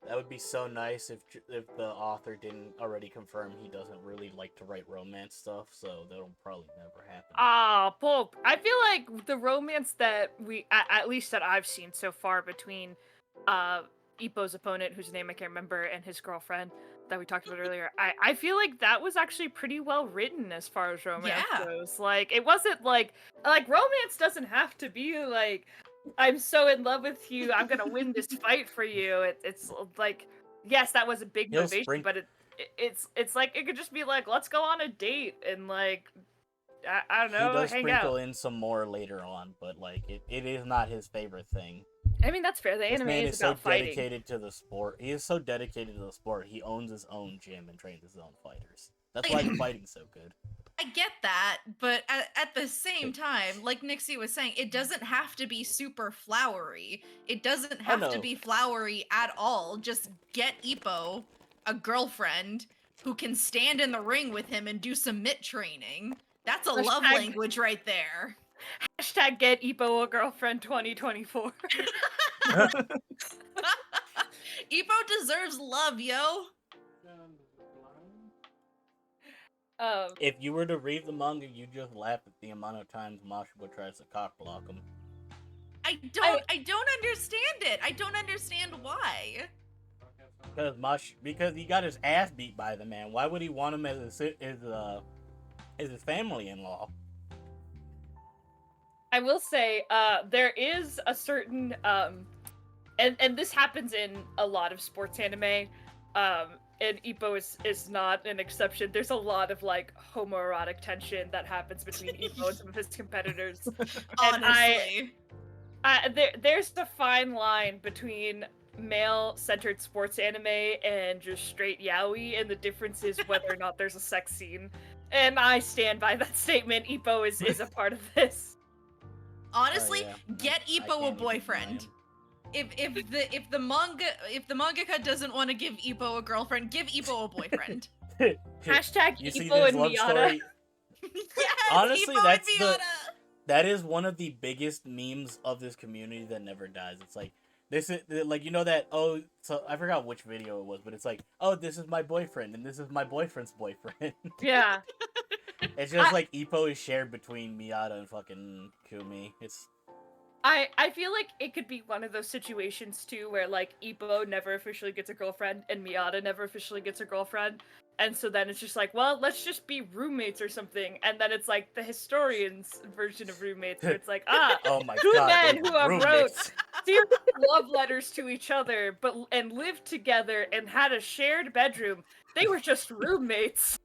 That would be so nice if the author didn't already confirm he doesn't really like to write romance stuff, so that'll probably never happen. Pope. I feel like the romance that at least that I've seen so far between Ippo's opponent, whose name I can't remember, and his girlfriend that we talked about earlier, I feel like that was actually pretty well written as far as romance goes. Like, it wasn't like romance doesn't have to be like, I'm so in love with you, I'm gonna win this fight for you. It's like, yes, that was a big motivation, but it's like, it could just be like, let's go on a date and like, I don't know, hang out. He does sprinkle in some more later on, but like, it is not his favorite thing. I mean, that's fair. The anime is about fighting. He is so dedicated to the sport. He is so dedicated to the sport. He owns his own gym and trains his own fighters. That's why the fighting's so good. I get that, but at the same time, like Nixie was saying, it doesn't have to be super flowery. It doesn't have to be flowery at all. Just get Ippo a girlfriend who can stand in the ring with him and do some mitt training. That's a love language right there. Hashtag get Ippo a girlfriend 2024. Ippo deserves love, yo. If you were to read the manga, you'd just laugh at the amount of times Mashiba tries to cock block him. I don't understand it. I don't understand why. Because he got his ass beat by the man. Why would he want him as his family-in-law? I will say, there is a certain, and this happens in a lot of sports anime, and Ippo is not an exception. There's a lot of like homoerotic tension that happens between Ippo and some of his competitors. And Honestly. there's a fine line between male-centered sports anime and just straight yaoi, and the difference is whether or not there's a sex scene. And I stand by that statement. Ippo is a part of this. Honestly, yeah. get I Ippo a can't even boyfriend. deny If the mangaka doesn't want to give Ippo a girlfriend, give Ippo a boyfriend. him. Hashtag You see Ippo this and love Miata. story? Yes, Honestly, Ippo that's and the- Miata. That is one of the biggest memes of this community that never dies. It's like this is like that. Oh, so I forgot which video it was, but it's like, oh, this is my boyfriend and this is my boyfriend's boyfriend. Yeah. It's just like Ippo is shared between Miata and fucking Kumi. It's I feel like it could be one of those situations too where like Ippo never officially gets a girlfriend and Miata never officially gets a girlfriend. And so then it's just like, well, let's just be roommates or something. And then it's like the historian's version of roommates where it's like, oh my two god, men they who were have wrote roommates. serious love letters to each other and lived together and had a shared bedroom. They were just roommates.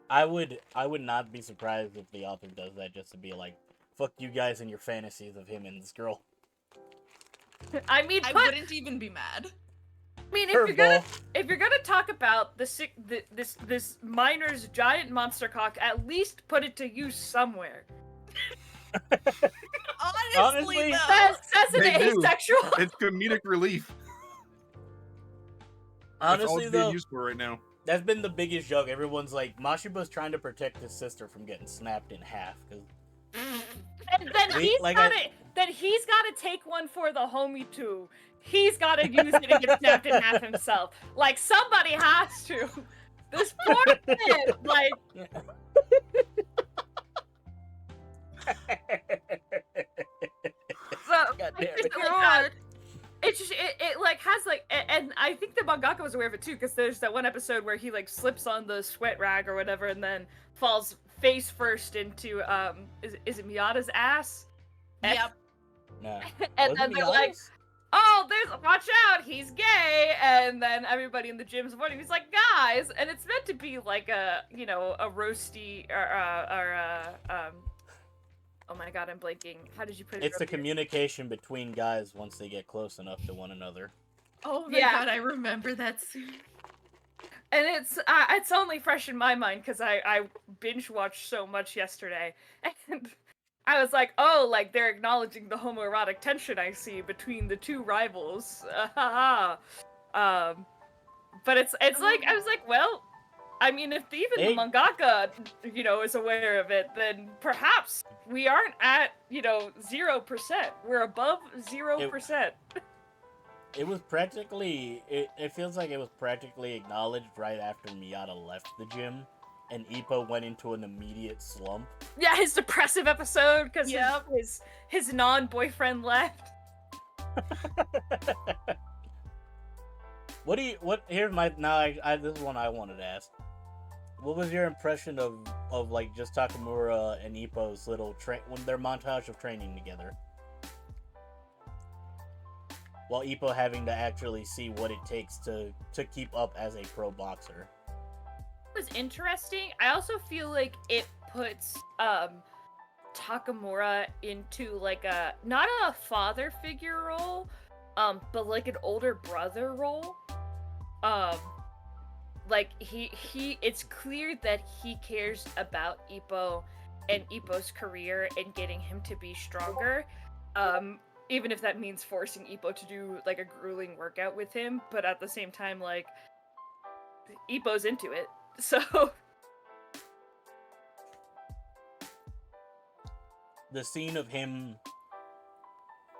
I would not be surprised if the author does that just to be like, fuck you guys and your fantasies of him and this girl. I mean, I wouldn't even be mad. I mean, Curveball. if you're gonna talk about this miner's giant monster cock, at least put it to use somewhere. Honestly, though. That's an They do. asexual. It's comedic relief. That's all Honestly, it's being though, used for right now. that's been the biggest joke. Everyone's like, Mashiba's trying to protect his sister from getting snapped in half. Cause And then We- he's like gotta take one for the homie too. He's gotta use it and get snapped in half himself. Like somebody has to. This poor kid, like so. God damn Like, it. God. It's just it like has like and I think the mangaka was aware of it too because there's that one episode where he like slips on the sweat rag or whatever and then falls face first into is it Miata's ass? Yep. Nah. And Was then it they're like, Miata's? oh, there's watch out, he's gay, and then everybody in the gym's avoiding. He's like, guys, and it's meant to be like a a roasty oh my god, I'm blanking. How did you put it? It's the earlier? communication between guys once they get close enough to one another. Oh my Yeah. god, I remember that scene. And it's only fresh in my mind because I binge watched so much yesterday, and I was like, oh, like they're acknowledging the homoerotic tension I see between the two rivals. But it's like I was like, well, I mean, if even Hey. the mangaka, is aware of it, then perhaps we aren't at 0%. We're above 0%. It was practically. It feels like it was practically acknowledged right after Miata left the gym, and Ippo went into an immediate slump. Yeah, his depressive episode because Yep. his non-boyfriend left. Here's my this is one I wanted to ask. What was your impression of like just Takamura and Ippo's little when their montage of training together? While Ippo having to actually see what it takes to keep up as a pro boxer. It was interesting. I also feel like it puts Takamura into like not a father figure role, but like an older brother role. Like he it's clear that he cares about Ippo and Ippo's career and getting him to be stronger. Even if that means forcing Ippo to do like a grueling workout with him, but at the same time, like Ippo's into it. So the scene of him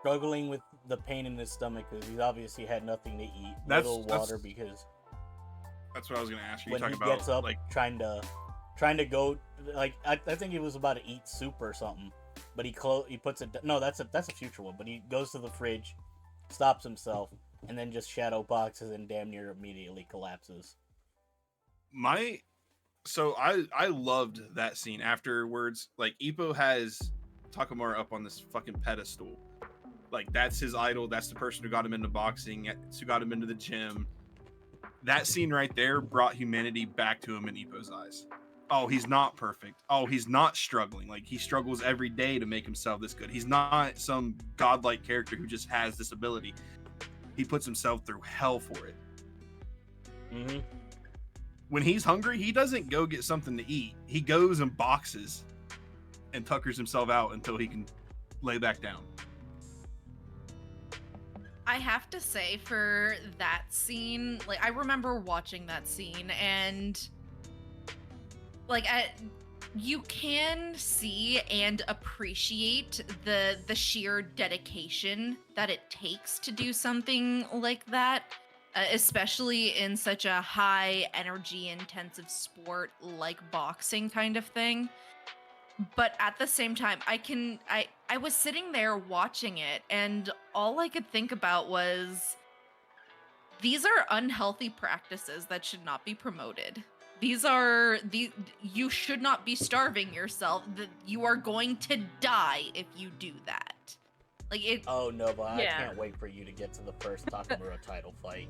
struggling with the pain in his stomach because he's obviously had nothing to eat, little water because That's what I was gonna ask you. when You he talking about gets up like trying to go like I think he was about to eat soup or something, but he puts it no that's a future one, but he goes to the fridge, stops himself, and then just shadow boxes and damn near immediately collapses. So I loved that scene afterwards. Like Ippo has Takamura up on this fucking pedestal, Like, that's his idol. That's the person who got him into boxing, who got him into the gym. That scene right there brought humanity back to him in Ippo's eyes. Oh, he's not perfect. Oh, he's not struggling. Like, he struggles every day to make himself this good. He's not some godlike character who just has this ability. He puts himself through hell for it. Mm-hmm. When he's hungry, he doesn't go get something to eat. He goes and boxes and tuckers himself out until he can lay back down. I have to say, for that scene, like, I remember watching that scene, and like, you can see and appreciate the sheer dedication that it takes to do something like that, especially in such a high energy intensive sport like boxing kind of thing. But at the same time, I was sitting there watching it, and all I could think about was, these are unhealthy practices that should not be promoted. You should not be starving yourself. You are going to die if you do that. Like, it. Oh no, but Yeah. I can't wait for you to get to the first Takamura title fight.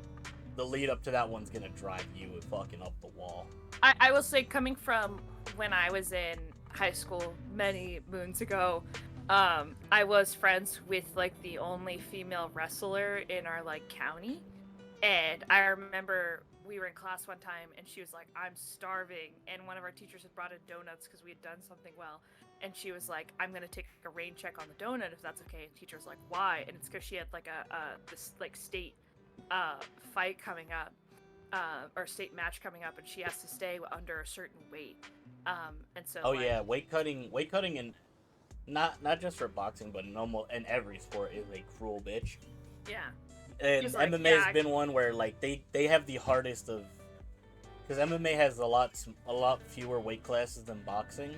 The lead up to that one's gonna drive you fucking up the wall. I will say, coming from when I was in high school many moons ago, I was friends with like the only female wrestler in our like county, and I remember we were in class one time and she was like, I'm starving, and one of our teachers had brought in donuts because we had done something well, and she was like, I'm gonna take a rain check on the donut if that's okay, and the teacher was like, why? And it's because she had like this like state fight coming up, or state match coming up, and she has to stay under a certain weight. And so. Oh like, yeah, weight cutting, and not just for boxing, but in every sport is a cruel bitch. Yeah. And He's like, MMA yeah, has been one where like they have the hardest of, because MMA has a lot fewer weight classes than boxing,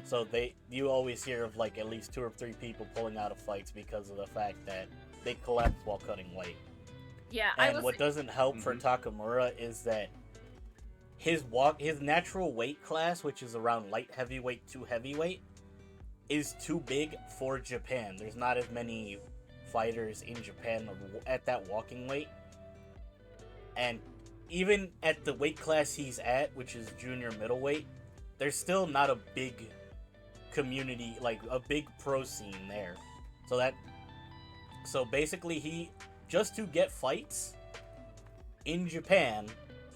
so you always hear of like at least 2 or 3 people pulling out of fights because of the fact that they collapse while cutting weight. Yeah. And what doesn't help for Takamura is that his natural weight class, which is around light heavyweight to heavyweight, is too big for Japan. There's not as many fighters in Japan at that walking weight. And even at the weight class he's at, which is junior middleweight, there's still not a big community, like a big pro scene there. So basically he, just to get fights in Japan,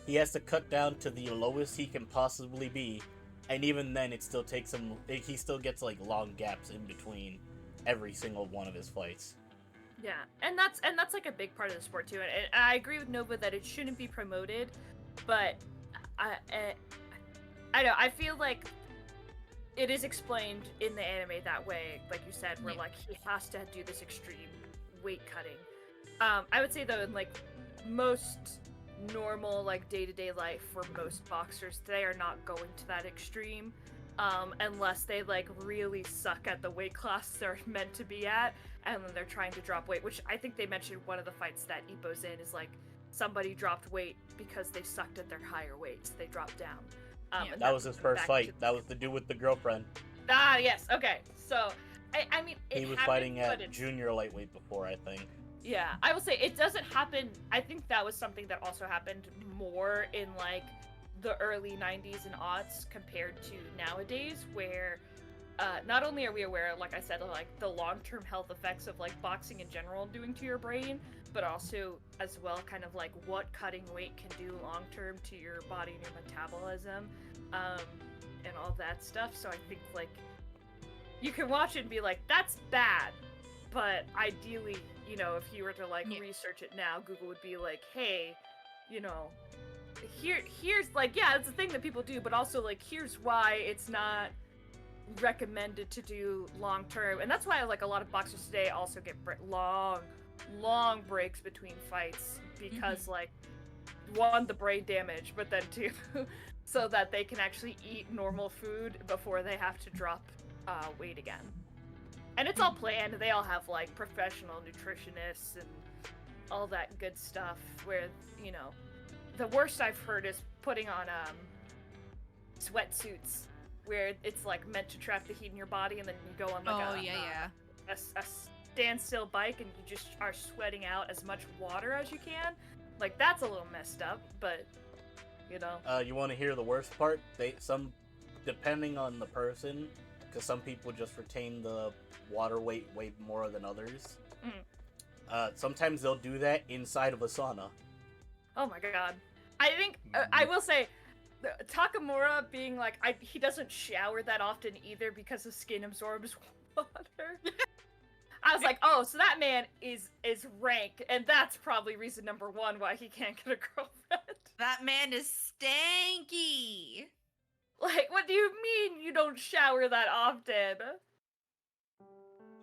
he has to cut down to the lowest he can possibly be, and even then it still takes him, he still gets like long gaps in between every single one of his fights. Yeah, and that's like a big part of the sport too. And I agree with Nova that it shouldn't be promoted, but I know, I feel like it is explained in the anime that way, like you said, where like he has to do this extreme weight cutting. I would say though, in like most normal like day-to-day life for most boxers, they are not going to that extreme, unless they like really suck at the weight class they're meant to be at, and then they're trying to drop weight, which I think they mentioned one of the fights that Ippo's in is like somebody dropped weight because they sucked at their higher weights, they dropped down. And that was his first fight. That was the dude with the girlfriend. Ah, yes, okay. So I mean, he was fighting at junior lightweight before, I think. Yeah, I will say it doesn't happen. I think that was something that also happened more in like the early 90s and aughts compared to nowadays, where not only are we aware, like I said, like the long-term health effects of like boxing in general doing to your brain, but also as well kind of like what cutting weight can do long-term to your body and your metabolism, and all that stuff. So I think like you can watch it and be like, that's bad, but ideally, you know, if you were to like research it now, Google would be like, hey, you know, here's like, yeah, it's a thing that people do, but also like, here's why it's not recommended to do long term. And that's why like a lot of boxers today also get long breaks between fights, because like, one, the brain damage, but then two, so that they can actually eat normal food before they have to drop weight again. And it's all planned. They all have like professional nutritionists and all that good stuff, where, you know, the worst I've heard is putting on sweatsuits where it's like meant to trap the heat in your body, and then you go on like a standstill bike and you just are sweating out as much water as you can. Like, that's a little messed up, but, you know. You want to hear the worst part? Depending on the person, because some people just retain the water weight way more than others. Sometimes they'll do that inside of a sauna. Oh my god. I think, I will say, Takamura being like, he doesn't shower that often either because his skin absorbs water. I was like, oh, so that man is rank, and that's probably reason number one why he can't get a girlfriend. That man is stanky. Like, what do you mean you don't shower that often?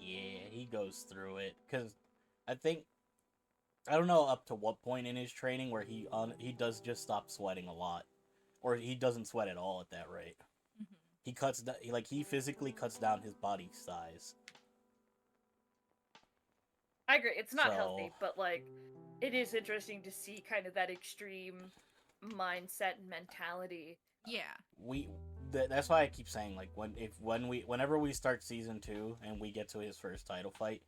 Yeah, he goes through it, because I don't know up to what point in his training where he does just stop sweating a lot. Or he doesn't sweat at all at that rate. Mm-hmm. He physically cuts down his body size. I agree, it's not healthy, but, like, it is interesting to see kind of that extreme mindset and mentality. Yeah. That's why I keep saying, like, whenever we start season 2 and we get to his first title fight,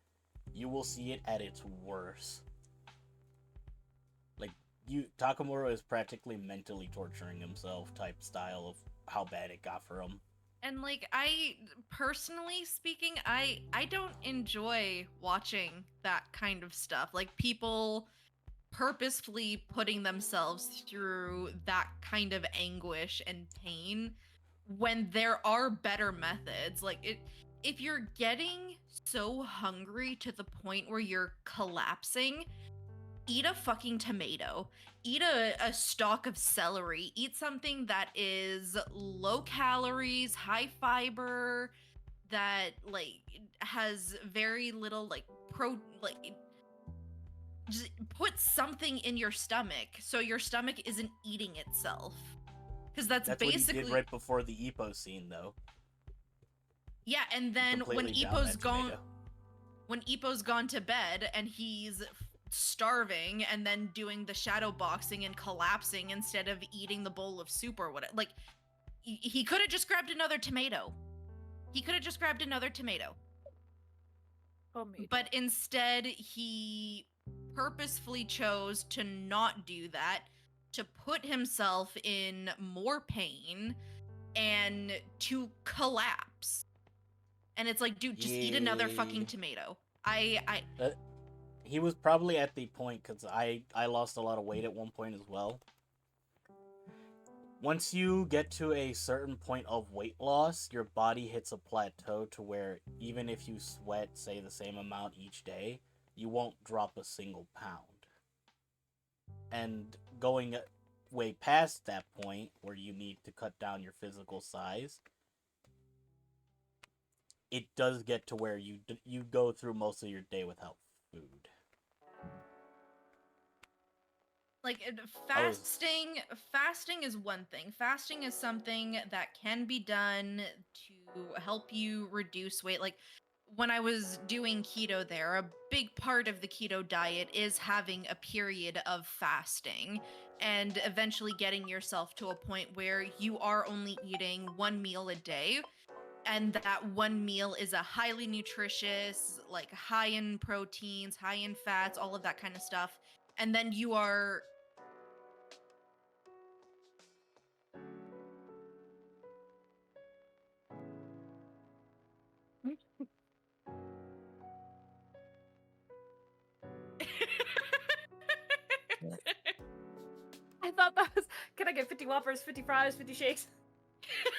you will see it at its worst. Like, Takamura is practically mentally torturing himself type style of how bad it got for him. And like, personally speaking, I don't enjoy watching that kind of stuff. Like, people purposefully putting themselves through that kind of anguish and pain when there are better methods. Like, if you're getting so hungry to the point where you're collapsing, eat a fucking tomato. Eat a stalk of celery. Eat something that is low calories, high fiber, that like has very little just put something in your stomach so your stomach isn't eating itself. Because that's basically what he did right before the Ippo scene, though. Yeah, and then when Ippo's gone to bed and he's starving and then doing the shadow boxing and collapsing instead of eating the bowl of soup or whatever, like, he could have just grabbed another tomato. But instead he purposefully chose to not do that, to put himself in more pain and to collapse. And it's like, dude, just eat another fucking tomato. He was probably at the point, because I lost a lot of weight at one point as well. Once you get to a certain point of weight loss, your body hits a plateau to where even if you sweat, say, the same amount each day, you won't drop a single pound. And going way past that point, where you need to cut down your physical size, it does get to where you go through most of your day without food. Like, fasting is one thing. Fasting is something that can be done to help you reduce weight. Like, when I was doing keto there, a big part of the keto diet is having a period of fasting and eventually getting yourself to a point where you are only eating one meal a day. And that one meal is a highly nutritious, like, high in proteins, high in fats, all of that kind of stuff. And then you are... I thought that was, can I get 50 Whoppers, 50 fries, 50 shakes?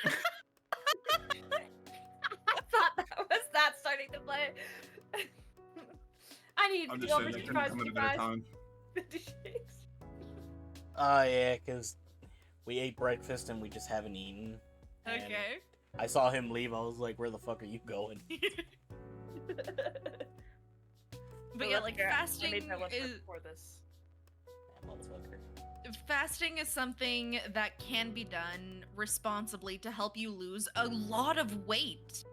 I thought that was that starting to play. I need 50 Whoppers, 50 fries, 50 fries, 50 shakes. Yeah, because we ate breakfast and we just haven't eaten. Okay. I saw him leave, I was like, where the fuck are you going? But yeah, like, fasting is... Before this. Fasting is something that can be done responsibly to help you lose a lot of weight.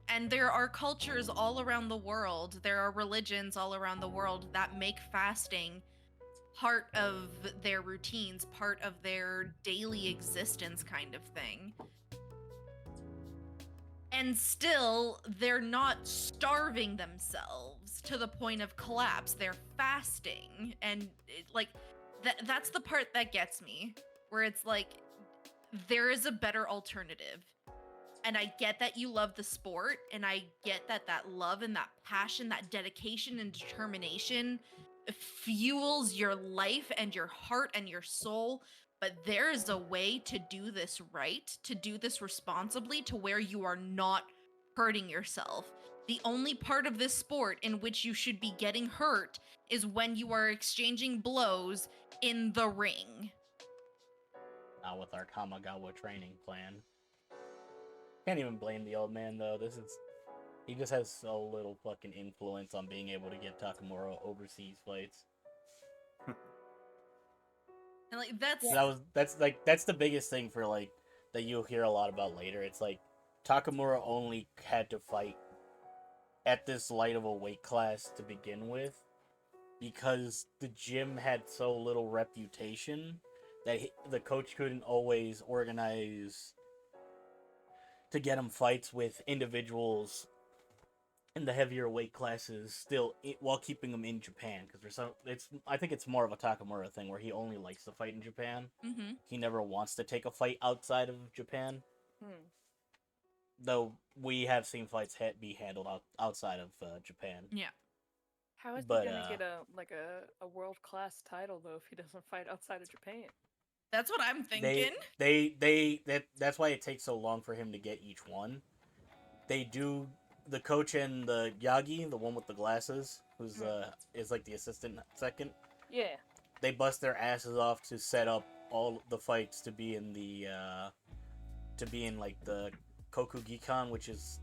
And there are cultures all around the world, there are religions all around the world that make fasting part of their routines, part of their daily existence kind of thing. And still, they're not starving themselves. fights to the point of collapse. They're fasting, and that's the part that gets me, where it's like there is a better alternative. And I get that you love the sport, and I get that love and that passion, that dedication and determination fuels your life and your heart and your soul. But there is a way to do this right, to do this responsibly, to where you are not hurting yourself. The only part of this sport in which you should be getting hurt is when you are exchanging blows in the ring. Not with our Kamagawa training plan. Can't even blame the old man though. He just has so little fucking influence on being able to get Takamura overseas fights. And like that's that's the biggest thing for like that you'll hear a lot about later. It's like Takamura only had to fight at this light of a weight class to begin with because the gym had so little reputation that the coach couldn't always organize to get him fights with individuals in the heavier weight classes still while keeping them in Japan, because I think it's more of a Takamura thing where he only likes to fight in Japan. Mm-hmm. He never wants to take a fight outside of Japan. Though we have seen fights be handled outside of Japan. Yeah. How is he gonna get a world class title though if he doesn't fight outside of Japan? That's what I'm thinking. That's why it takes so long for him to get each one. They do. The coach and the Yagi, the one with the glasses, who's is like the assistant second. Yeah. They bust their asses off to set up all the fights to be in the like the Kokugikan, which is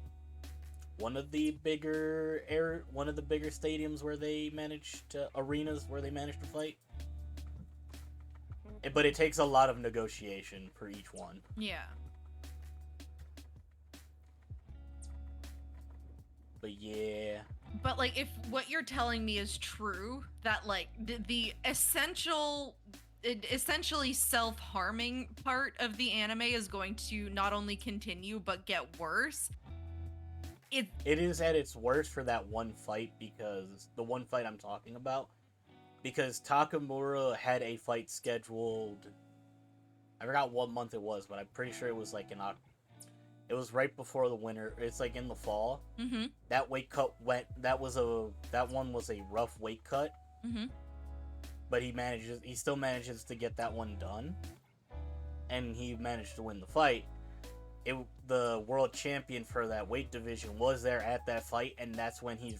one of the bigger stadiums where they arenas where they manage to fight. But it takes a lot of negotiation for each one. Yeah. But yeah. But like, if what you're telling me is true, that like the essentially self-harming part of the anime is going to not only continue but get worse. It is at its worst for that one fight, because the one fight I'm talking about, because Takamura had a fight scheduled. I forgot what month it was, but I'm pretty sure it was like it was right before the winter. It's like in the fall. Mm-hmm. That weight cut went. That one was a rough weight cut. Mm-hmm. But he still manages to get that one done, and he managed to win the fight. The world champion for that weight division was there at that fight, and that's when he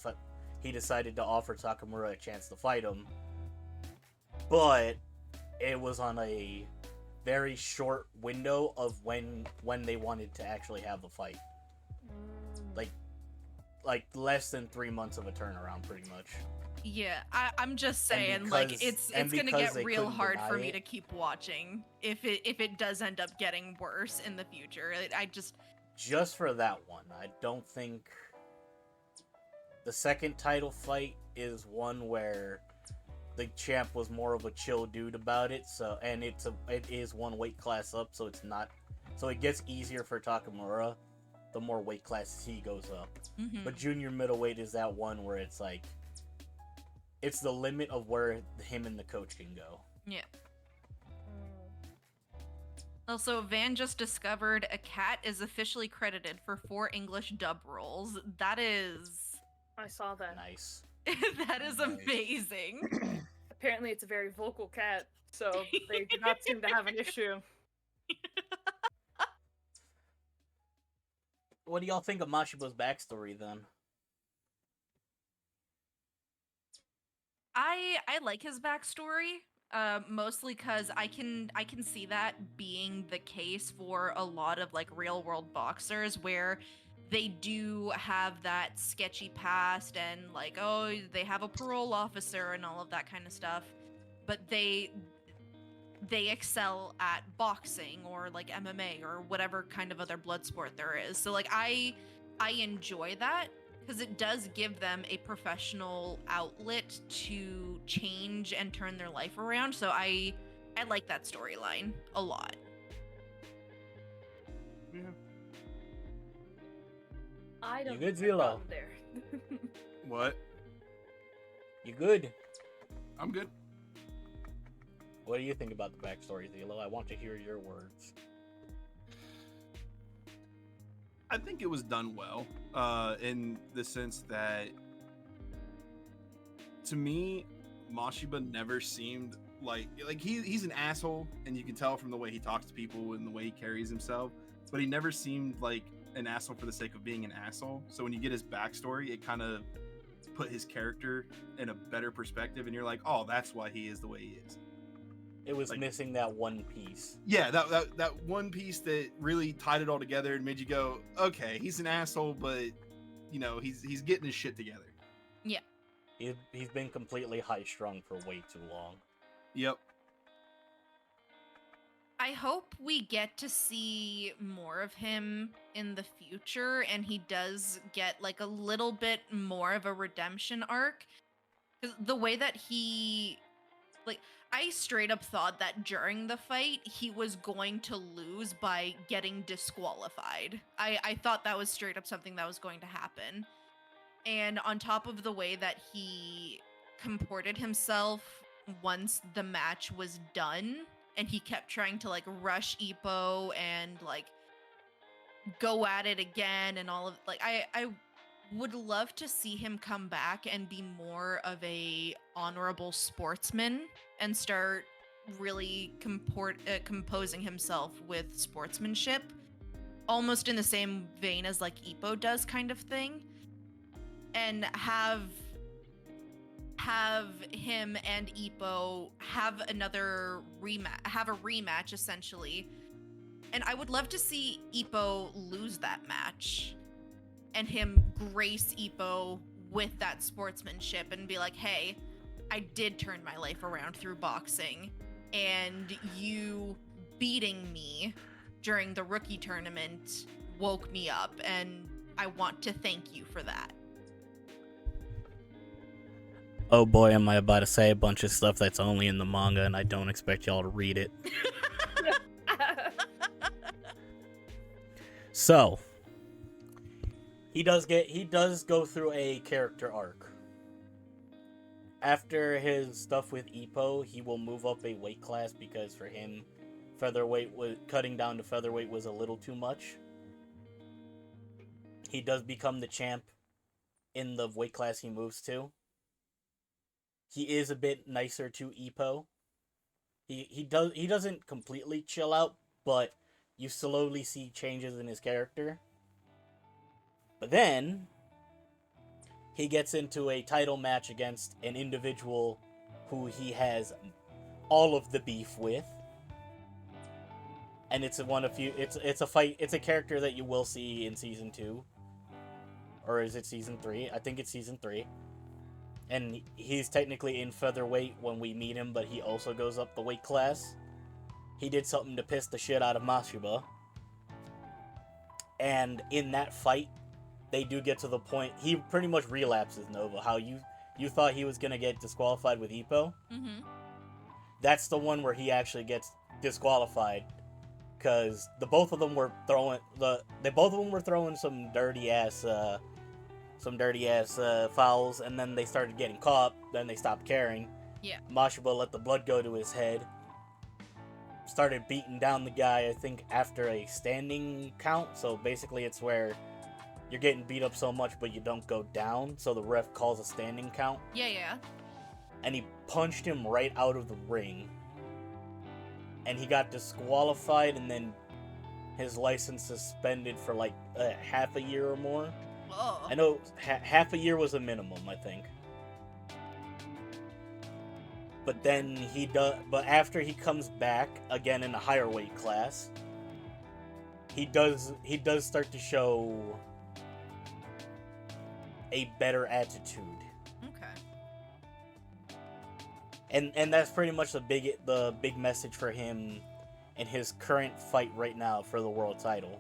decided to offer Takamura a chance to fight him. But it was on a very short window of when they wanted to actually have the fight. Like less than 3 months of a turnaround, pretty much. Yeah, I'm just saying, it's gonna get real hard for me to keep watching if it does end up getting worse in the future. Just for that one, I don't think the second title fight is one where the champ was more of a chill dude about it. So, and it is one weight class up, so it gets easier for Takamura the more weight classes he goes up. Mm-hmm. But junior middleweight is that one where it's like, it's the limit of where him and the coach can go. Yeah. Also, Van just discovered a cat is officially credited for 4 English dub roles. That is... I saw that. Nice. That is amazing. Apparently it's a very vocal cat, so they do not seem to have an issue. What do y'all think of Mashiba's backstory, then? I like his backstory, mostly because I can see that being the case for a lot of like real world boxers, where they do have that sketchy past and like, oh, they have a parole officer and all of that kind of stuff, but they excel at boxing or like MMA or whatever kind of other blood sport there is. So like I enjoy that, because it does give them a professional outlet to change and turn their life around. So I like that storyline a lot. Yeah. I don't You good, see a Zila? problem there. What? You good? I'm good. What do you think about the backstory, Zelo? I want to hear your words. I think it was done well, in the sense that, to me, Mashiba never seemed like he's an asshole, and you can tell from the way he talks to people and the way he carries himself. But he never seemed like an asshole for the sake of being an asshole. So when you get his backstory, it kind of put his character in a better perspective, and you're like, oh, that's why he is the way he is. It was Like, missing that one piece. Yeah, that one piece that really tied it all together and made you go, okay, he's an asshole, but you know, he's getting his shit together. Yeah. He's been completely high-strung for way too long. Yep. I hope we get to see more of him in the future, and he does get like a little bit more of a redemption arc. 'Cause the way that he, like, I straight up thought that during the fight he was going to lose by getting disqualified. I thought that was straight up something that was going to happen. And on top of the way that he comported himself once the match was done, and he kept trying to like rush Ippo and like go at it again and all of like I would love to see him come back and be more of a honorable sportsman and start really composing himself with sportsmanship, almost in the same vein as like Ippo does, kind of thing, and have him and Ippo have another rematch essentially. And I would love to see Ippo lose that match and him grace Ippo with that sportsmanship and be like, hey, I did turn my life around through boxing, and you beating me during the rookie tournament woke me up, and I want to thank you for that. Oh boy, am I about to say a bunch of stuff that's only in the manga, and I don't expect y'all to read it. So, he does go through a character arc. After his stuff with Ippo, he will move up a weight class because for him, cutting down to featherweight was a little too much. He does become the champ in the weight class he moves to. He is a bit nicer to Ippo. He doesn't completely chill out, but you slowly see changes in his character. But then he gets into a title match against an individual who he has all of the beef with. And it's a fight, it's a character that you will see in season 2. Or is it season 3? I think it's season 3. And he's technically in featherweight when we meet him, but he also goes up the weight class. He did something to piss the shit out of Mashiba. And in that fight, they do get to the point, he pretty much relapses Nova. How you thought he was going to get disqualified with Ippo? Mm-hmm. That's the one where he actually gets disqualified. Because both of them were throwing some dirty ass fouls, and then they started getting caught. Then they stopped caring. Yeah. Mashiba let the blood go to his head. Started beating down the guy, I think, after a standing count. So basically, it's where you're getting beat up so much, but you don't go down. So the ref calls a standing count. Yeah. And he punched him right out of the ring. And he got disqualified, and then his license suspended for like half a year or more. Oh. I know half a year was a minimum, I think. But then but after he comes back again in a higher weight class, he does start to show a better attitude. Okay. And that's pretty much the big message for him in his current fight right now for the world title.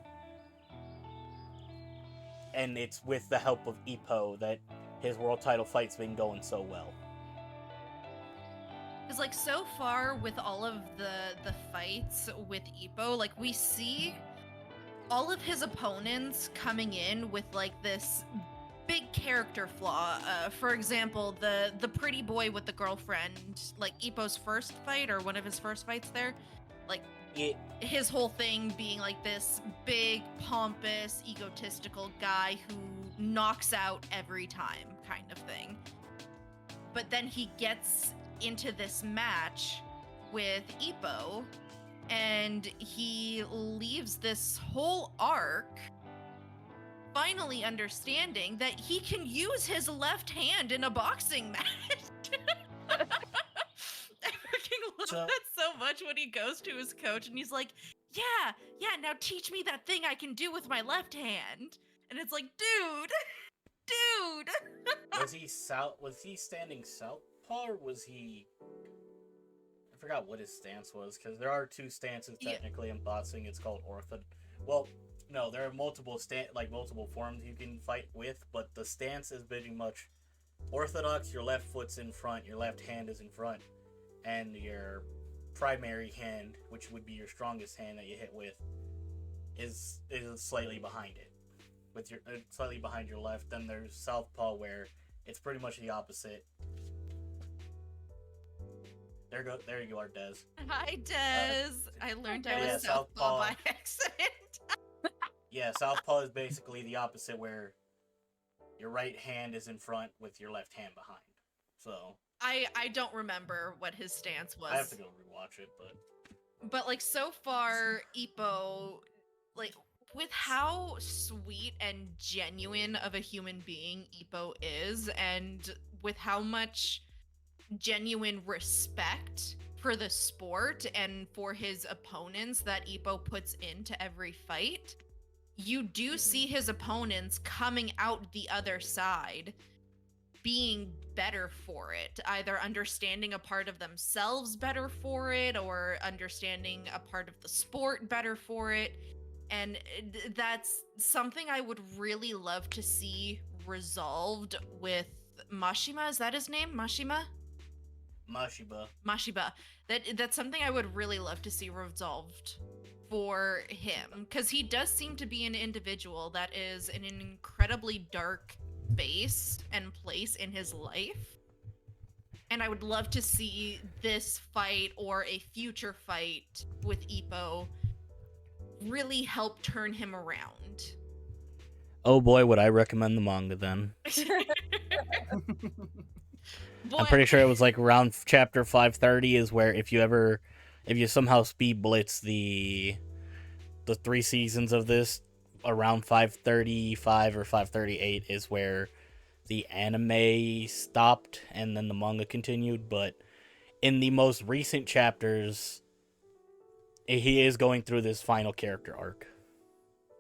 And it's with the help of Ippo that his world title fight's been going so well. Because, like, so far with all of the fights with Ippo, like, we see all of his opponents coming in with, like, this big character flaw. For example, the pretty boy with the girlfriend, like Ippo's first fight or one of his first fights there, like Yeah. his whole thing being like this big, pompous, egotistical guy who knocks out every time kind of thing. But then he gets into this match with Ippo, and he leaves this whole arc finally understanding that he can use his left hand in a boxing match. I freaking love that so much when he goes to his coach and he's like, yeah, now teach me that thing I can do with my left hand. And it's like, dude. Was he standing southpaw, or was he? I forgot what his stance was, because there are two stances technically in boxing. It's called Well, no, there are multiple multiple forms you can fight with, but the stance is pretty much orthodox. Your left foot's in front, your left hand is in front, and your primary hand, which would be your strongest hand that you hit with, is slightly behind it. With your slightly behind your left. Then there's southpaw, where it's pretty much the opposite. There you are, Des. Hi, Des. I learned I was yeah, southpaw by accident. Yeah, southpaw is basically the opposite, where your right hand is in front with your left hand behind. So I don't remember what his stance was. I have to go rewatch it, But like so far, Ippo, like with how sweet and genuine of a human being Ippo is, and with how much genuine respect for the sport and for his opponents that Ippo puts into every fight, you do see his opponents coming out the other side being better for it, either understanding a part of themselves better for it or understanding a part of the sport better for it. And that's something I would really love to see resolved with Mashima. Is that his name? Mashiba. That's something I would really love to see resolved for him, because he does seem to be an individual that is in an incredibly dark space and place in his life, and I would love to see this fight or a future fight with Ippo really help turn him around. Oh boy, would I recommend the manga then. Boy, I'm pretty sure it was like around chapter 530 is where if you somehow speed blitz the 3 seasons of this, around 535 or 538 is where the anime stopped and then the manga continued. But in the most recent chapters, he is going through this final character arc.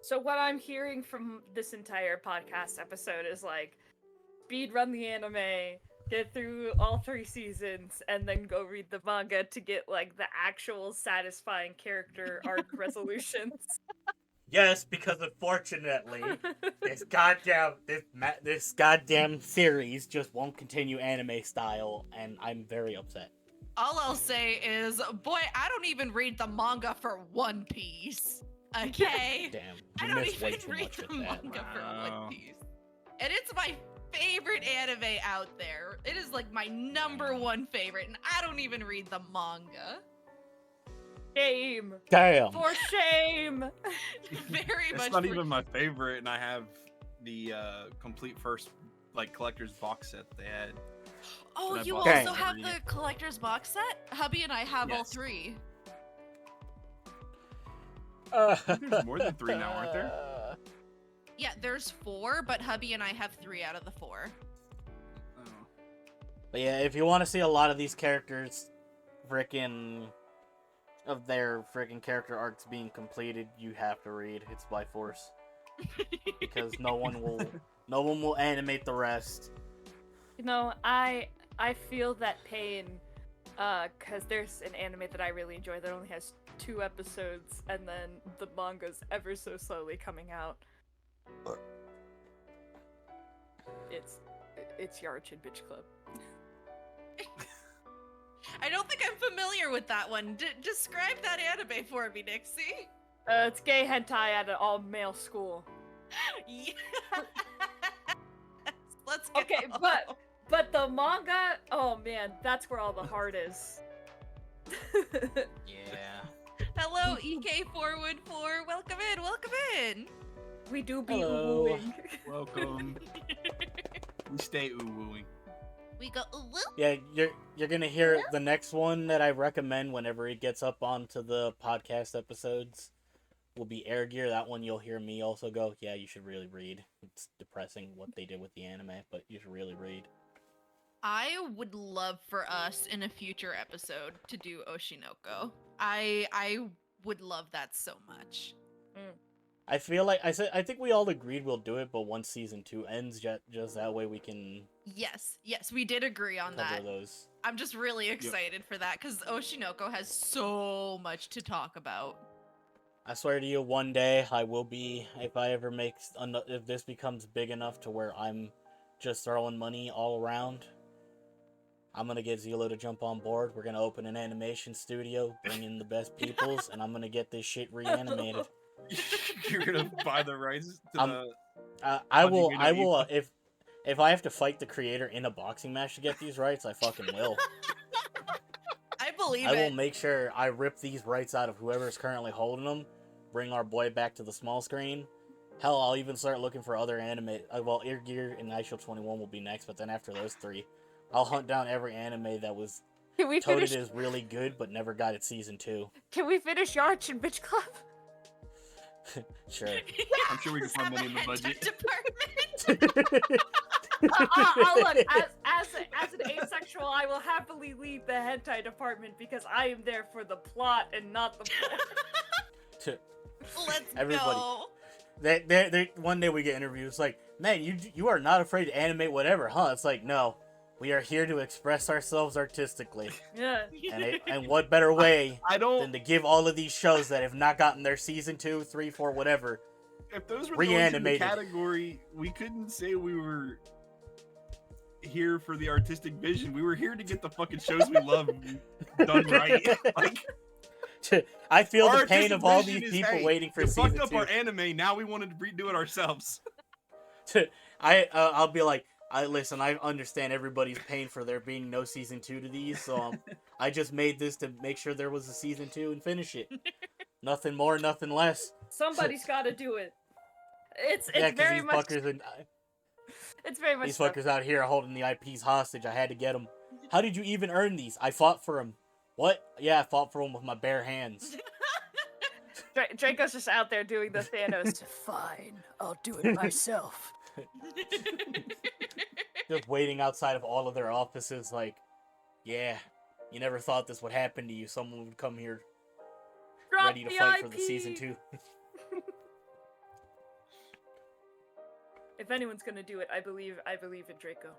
So what I'm hearing from this entire podcast episode is like, speed run the anime, get through all 3 seasons, and then go read the manga to get like the actual satisfying character arc resolutions. Yes, because unfortunately, this goddamn series just won't continue anime style, and I'm very upset. all I'll say is, boy, I don't even read the manga for One Piece. Okay? Damn, I you don't missed way even too read much the with that. manga for Wow. One Piece. And it's my favorite anime out there. It is like my #1 favorite, and I don't even read the manga. Shame. Damn. For shame. Very It's much. not even my favorite, and I have the complete first collector's box set they had. Oh, and I you bought also it. have the collector's box set? Hubby and I have all Yes. 3. There's more than 3 now, aren't there? Yeah, there's 4, but hubby and I have 3 out of the 4. Oh. But yeah, if you want to see a lot of these characters of their freaking character arcs being completed, you have to read. It's by force. Because no one will animate the rest. You know, I feel that pain, cause there's an anime that I really enjoy that only has 2 episodes, and then the manga's ever so slowly coming out. It's Yarchin Bitch Club. I don't think I'm familiar with that one. Describe that anime for me, Nixie. It's gay hentai at an all-male school. Yeah. Let's go. Okay, but the manga, oh man, that's where all the heart is. Yeah. Hello, EK414. Welcome in. Welcome in. We do be Hello. UwUing. Welcome. We stay UwUing. We go. Woo. Yeah, you're gonna hear the next one that I recommend whenever it gets up onto the podcast episodes will be Air Gear. That one you'll hear me also go, yeah, you should really read. It's depressing what they did with the anime, but you should really read. I would love for us in a future episode to do Oshinoko. I would love that so much. I feel like I think we all agreed we'll do it, but once season 2 ends, just that way we can Yes, we did agree on cover that. those. I'm just really excited for that because Oshinoko has so much to talk about. I swear to you, one day I will be, if I ever make, if this becomes big enough to where I'm just throwing money all around, I'm gonna get Zelo to jump on board. We're gonna open an animation studio, bring in the best peoples, and I'm gonna get this shit reanimated. You're gonna buy the rights to the. I will, Ippo. if I have to fight the creator in a boxing match to get these rights, I fucking will. I believe I will it. make sure I rip these rights out of whoever's currently holding them, bring our boy back to the small screen. Hell, I'll even start looking for other anime. Well, Ear Gear and Nightshell 21 will be next, but then after those three, I'll hunt down every anime that was Can we touted finish? as really good but never got its season 2. Can we finish Arch and Bitch Club? Sure. I'm sure we can find money in the budget. Department. Look, as an asexual, I will happily lead the hentai department because I am there for the plot and not the plot. Let's Everybody. go. They one day we get interviews like, man, you are not afraid to animate whatever, huh? It's like, no, we are here to express ourselves artistically, Yeah. and what better way I don't. than to give all of these shows that have not gotten their season 2, 3, 4, whatever. If those were Reanimated. the category, we couldn't say we were here for the artistic vision. We were here to get the fucking shows we love done right. Like, I feel our the pain artistic of all vision these is, people hey, waiting for you season fucked up 2. our anime. Now we wanted to redo it ourselves. I'll be like, listen, I understand everybody's pain for there being no season 2 to these, so I just made this to make sure there was a season 2 and finish it. Nothing more, nothing less. Somebody's got to do it. It's Yeah, 'cause very these much. fuckers, It's very much. these fuckers out here are holding the IPs hostage. I had to get them. How did you even earn these? I fought for them. What? Yeah, I fought for them with my bare hands. Draco's just out there doing the Thanos. Fine, I'll do it myself. Just waiting outside of all of their offices like, yeah, you never thought this would happen to you. Someone would come here Drop ready to the fight IP. for the season 2. If anyone's gonna do it, I believe in Draco.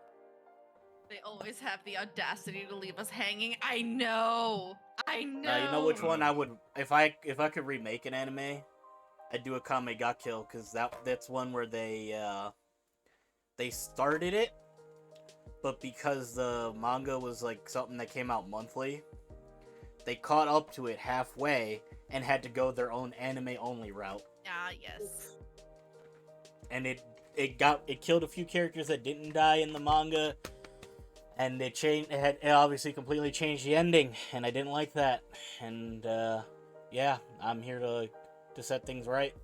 They always have the audacity to leave us hanging. I know. You know which one I would, if I could remake an anime, I'd do a Kame ga Kill, because that's one where they started it, but because the manga was like something that came out monthly, they caught up to it halfway and had to go their own anime only route. Ah, yes. And it killed a few characters that didn't die in the manga, and it obviously completely changed the ending, and I didn't like that. And yeah, I'm here to set things right.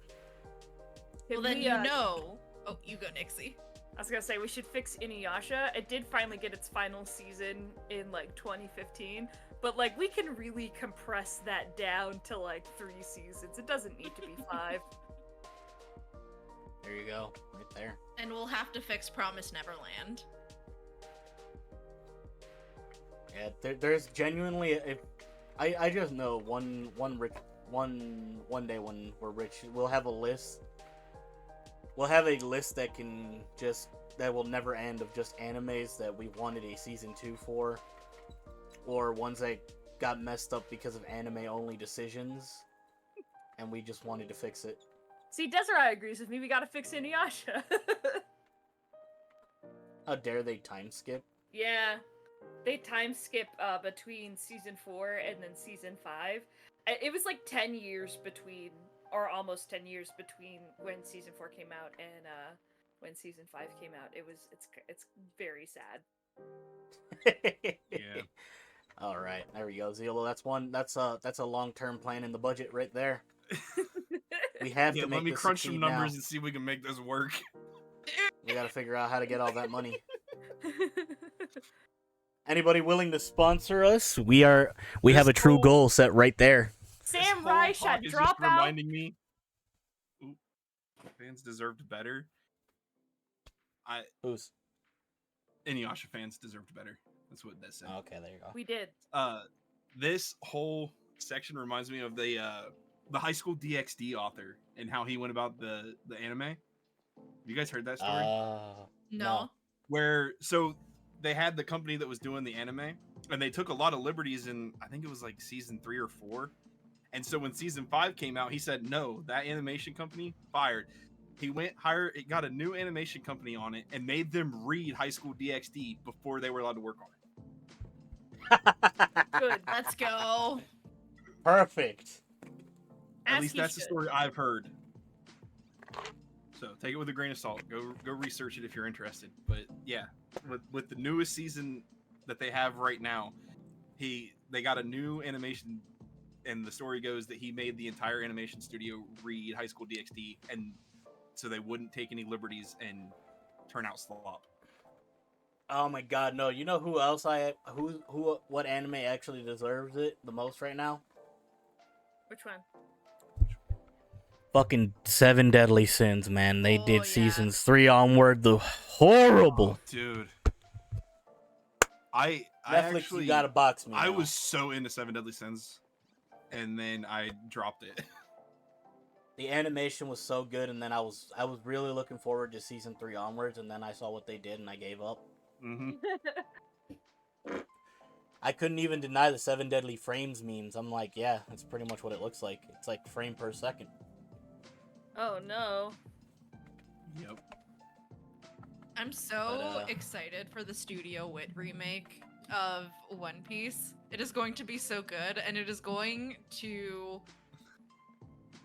Well, then you know. Oh, you go, Nixie. I was gonna say we should fix Inuyasha. It did finally get its final season in like 2015, but like we can really compress that down to like 3 seasons. It doesn't need to be 5. There you go, right there. And we'll have to fix Promise Neverland. Yeah, there's genuinely I just know one day when we're rich, we'll have a list. We'll have a list that will never end of just animes that we wanted a season 2 for, or ones that got messed up because of anime only decisions, and we just wanted to fix it. See, Desiree agrees with me. We gotta fix Inuyasha. How dare they time skip? Yeah, they time skip between season 4 and then season 5. It was like 10 years between, or almost 10 years between when season 4 came out and when season 5 came out. It's very sad. Yeah. All right, there we go, Zilo. That's a long-term plan in the budget right there. We have Yeah, to make let me this crunch some succeed numbers now. and see if we can make this work. We got to figure out how to get all that money. Anybody willing to sponsor us? We have This a true whole- goal set right there. This Sam whole Reich talk at is just drop out. reminding me. Ooh, fans deserved better. Who's? Inuyasha fans deserved better. That's what that said. Okay, there you go. We did. This whole section reminds me of the high school DxD author and how he went about the anime. Have you guys heard that story? No. Where so they had the company that was doing the anime, and they took a lot of liberties in, I think it was like season 3 or 4. And so when season 5 came out, he said no, that animation company fired. He got a new animation company on it and made them read High School DxD before they were allowed to work on it. Good. Let's go. Perfect. At As least he that's the should. story I've heard. So take it with a grain of salt. Go research it if you're interested. But yeah, with the newest season that they have right now, they got a new animation, and the story goes that he made the entire animation studio read High School DxD, and so they wouldn't take any liberties and turn out slop. Oh my god, no. You know who else what anime actually deserves it the most right now? Which one? Fucking Seven Deadly Sins, man. They Oh, did yeah. seasons 3 onward. The horrible. Oh, dude. I Netflix, actually you gotta box me. I now. was so into Seven Deadly Sins, and then I dropped it. The animation was so good, and then I was really looking forward to season 3 onwards, and then I saw what they did, and I gave up. Mm-hmm. I couldn't even deny the 7 Deadly Frames memes. I'm like, yeah, that's pretty much what it looks like. It's like frame per second. Oh no. Yep. I'm so But, excited for the Studio Wit remake of One Piece. It is going to be so good, and it is going to...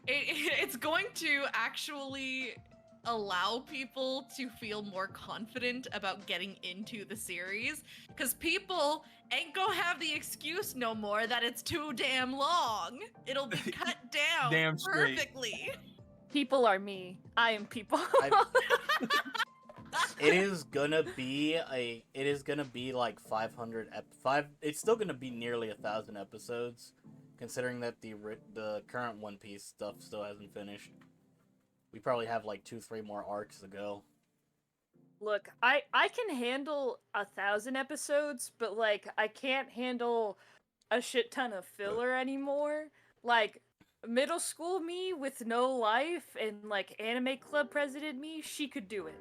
It's going to actually allow people to feel more confident about getting into the series, because people ain't gonna have the excuse no more that it's too damn long. It'll be cut down Damn straight. perfectly. People are me. I am people. It is gonna be like 500 it's still gonna be nearly 1,000 episodes, considering that the current One Piece stuff still hasn't finished. We probably have like 2-3 more arcs to go. Look, I can handle 1,000 episodes, but like I can't handle a shit ton of filler anymore. Like middle school me with no life and like anime club president me, she could do it.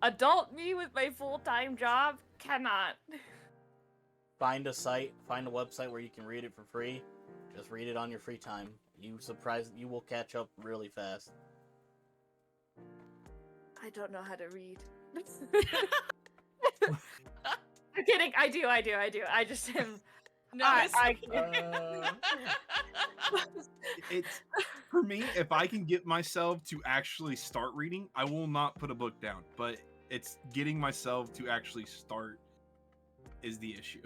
Adult me with my full-time job cannot. Find a website where you can read it for free. Just read it on your free time. You will catch up really fast. I don't know how to read. I'm kidding. I do. I just am. No, It's for me, if I can get myself to actually start reading, I will not put a book down. But it's getting myself to actually start is the issue.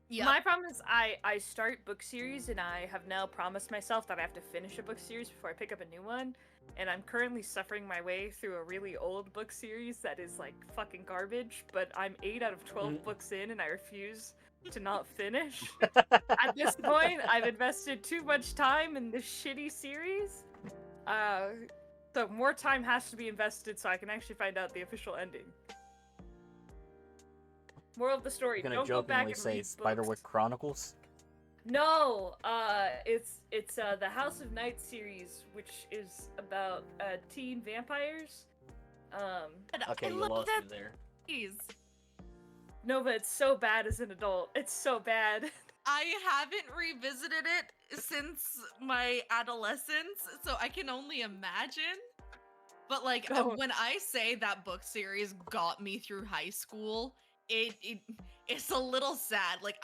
yeah. My problem is I start book series and I have now promised myself that I have to finish a book series before I pick up a new one. And I'm currently suffering my way through a really old book series that is like fucking garbage, but I'm 8 out of 12 books in and I refuse to not finish. At this point, I've invested too much time in this shitty series. So more time has to be invested so I can actually find out the official ending. Moral of the story, You're gonna don't go back jokingly and say read Spiderwick books. Chronicles? No, it's the House of Night series, which is about teen vampires. Okay, I you love lost that me there. series. No, but it's so bad as an adult. It's so bad. I haven't revisited it since my adolescence, so I can only imagine. But like Oh. when I say that book series got me through high school, it's a little sad. Like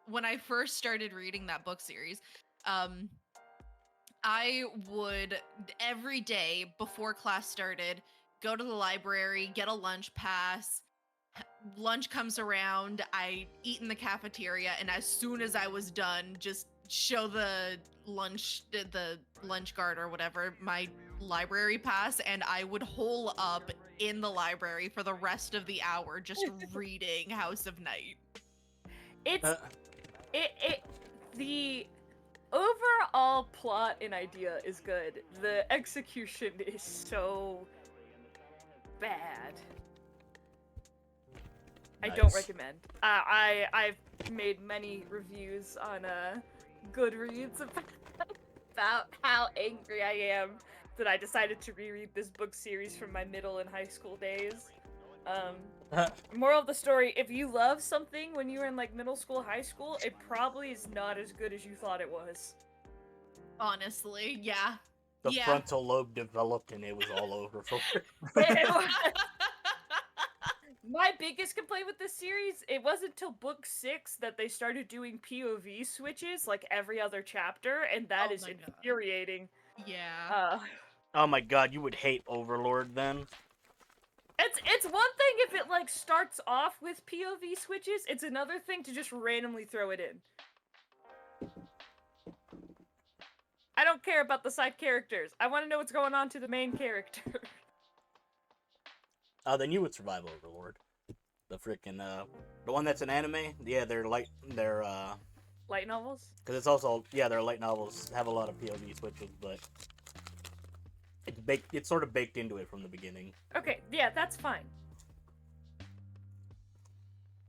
when I first started reading that book series, I would every day before class started go to the library, get a lunch pass. Lunch comes around, I eat in the cafeteria, and as soon as I was done, just show the lunch guard or whatever my library pass, and I would hole up in the library for the rest of the hour just reading House of Night. It's the overall plot and idea is good. The execution is so bad. I don't Nice. recommend. I've made many reviews on Goodreads about how angry I am that I decided to reread this book series from my middle and high school days. Moral of the story, if you love something when you were in like middle school, high school, it probably is not as good as you thought it was. Honestly, yeah. The Yeah. frontal lobe developed and it was all over for My biggest complaint with this series, it wasn't until book 6 that they started doing POV switches like every other chapter, and that Oh is my God. infuriating. Yeah. Oh my god, you would hate Overlord then. It's one thing if it like starts off with POV switches, it's another thing to just randomly throw it in. I don't care about the side characters. I want to know what's going on to the main character. Then you would survive Overlord. The freaking the one that's an anime. Yeah, they're light novels? because it's also their light novels have a lot of POV switches, but it's sort of baked into it from the beginning. Okay, yeah, that's fine.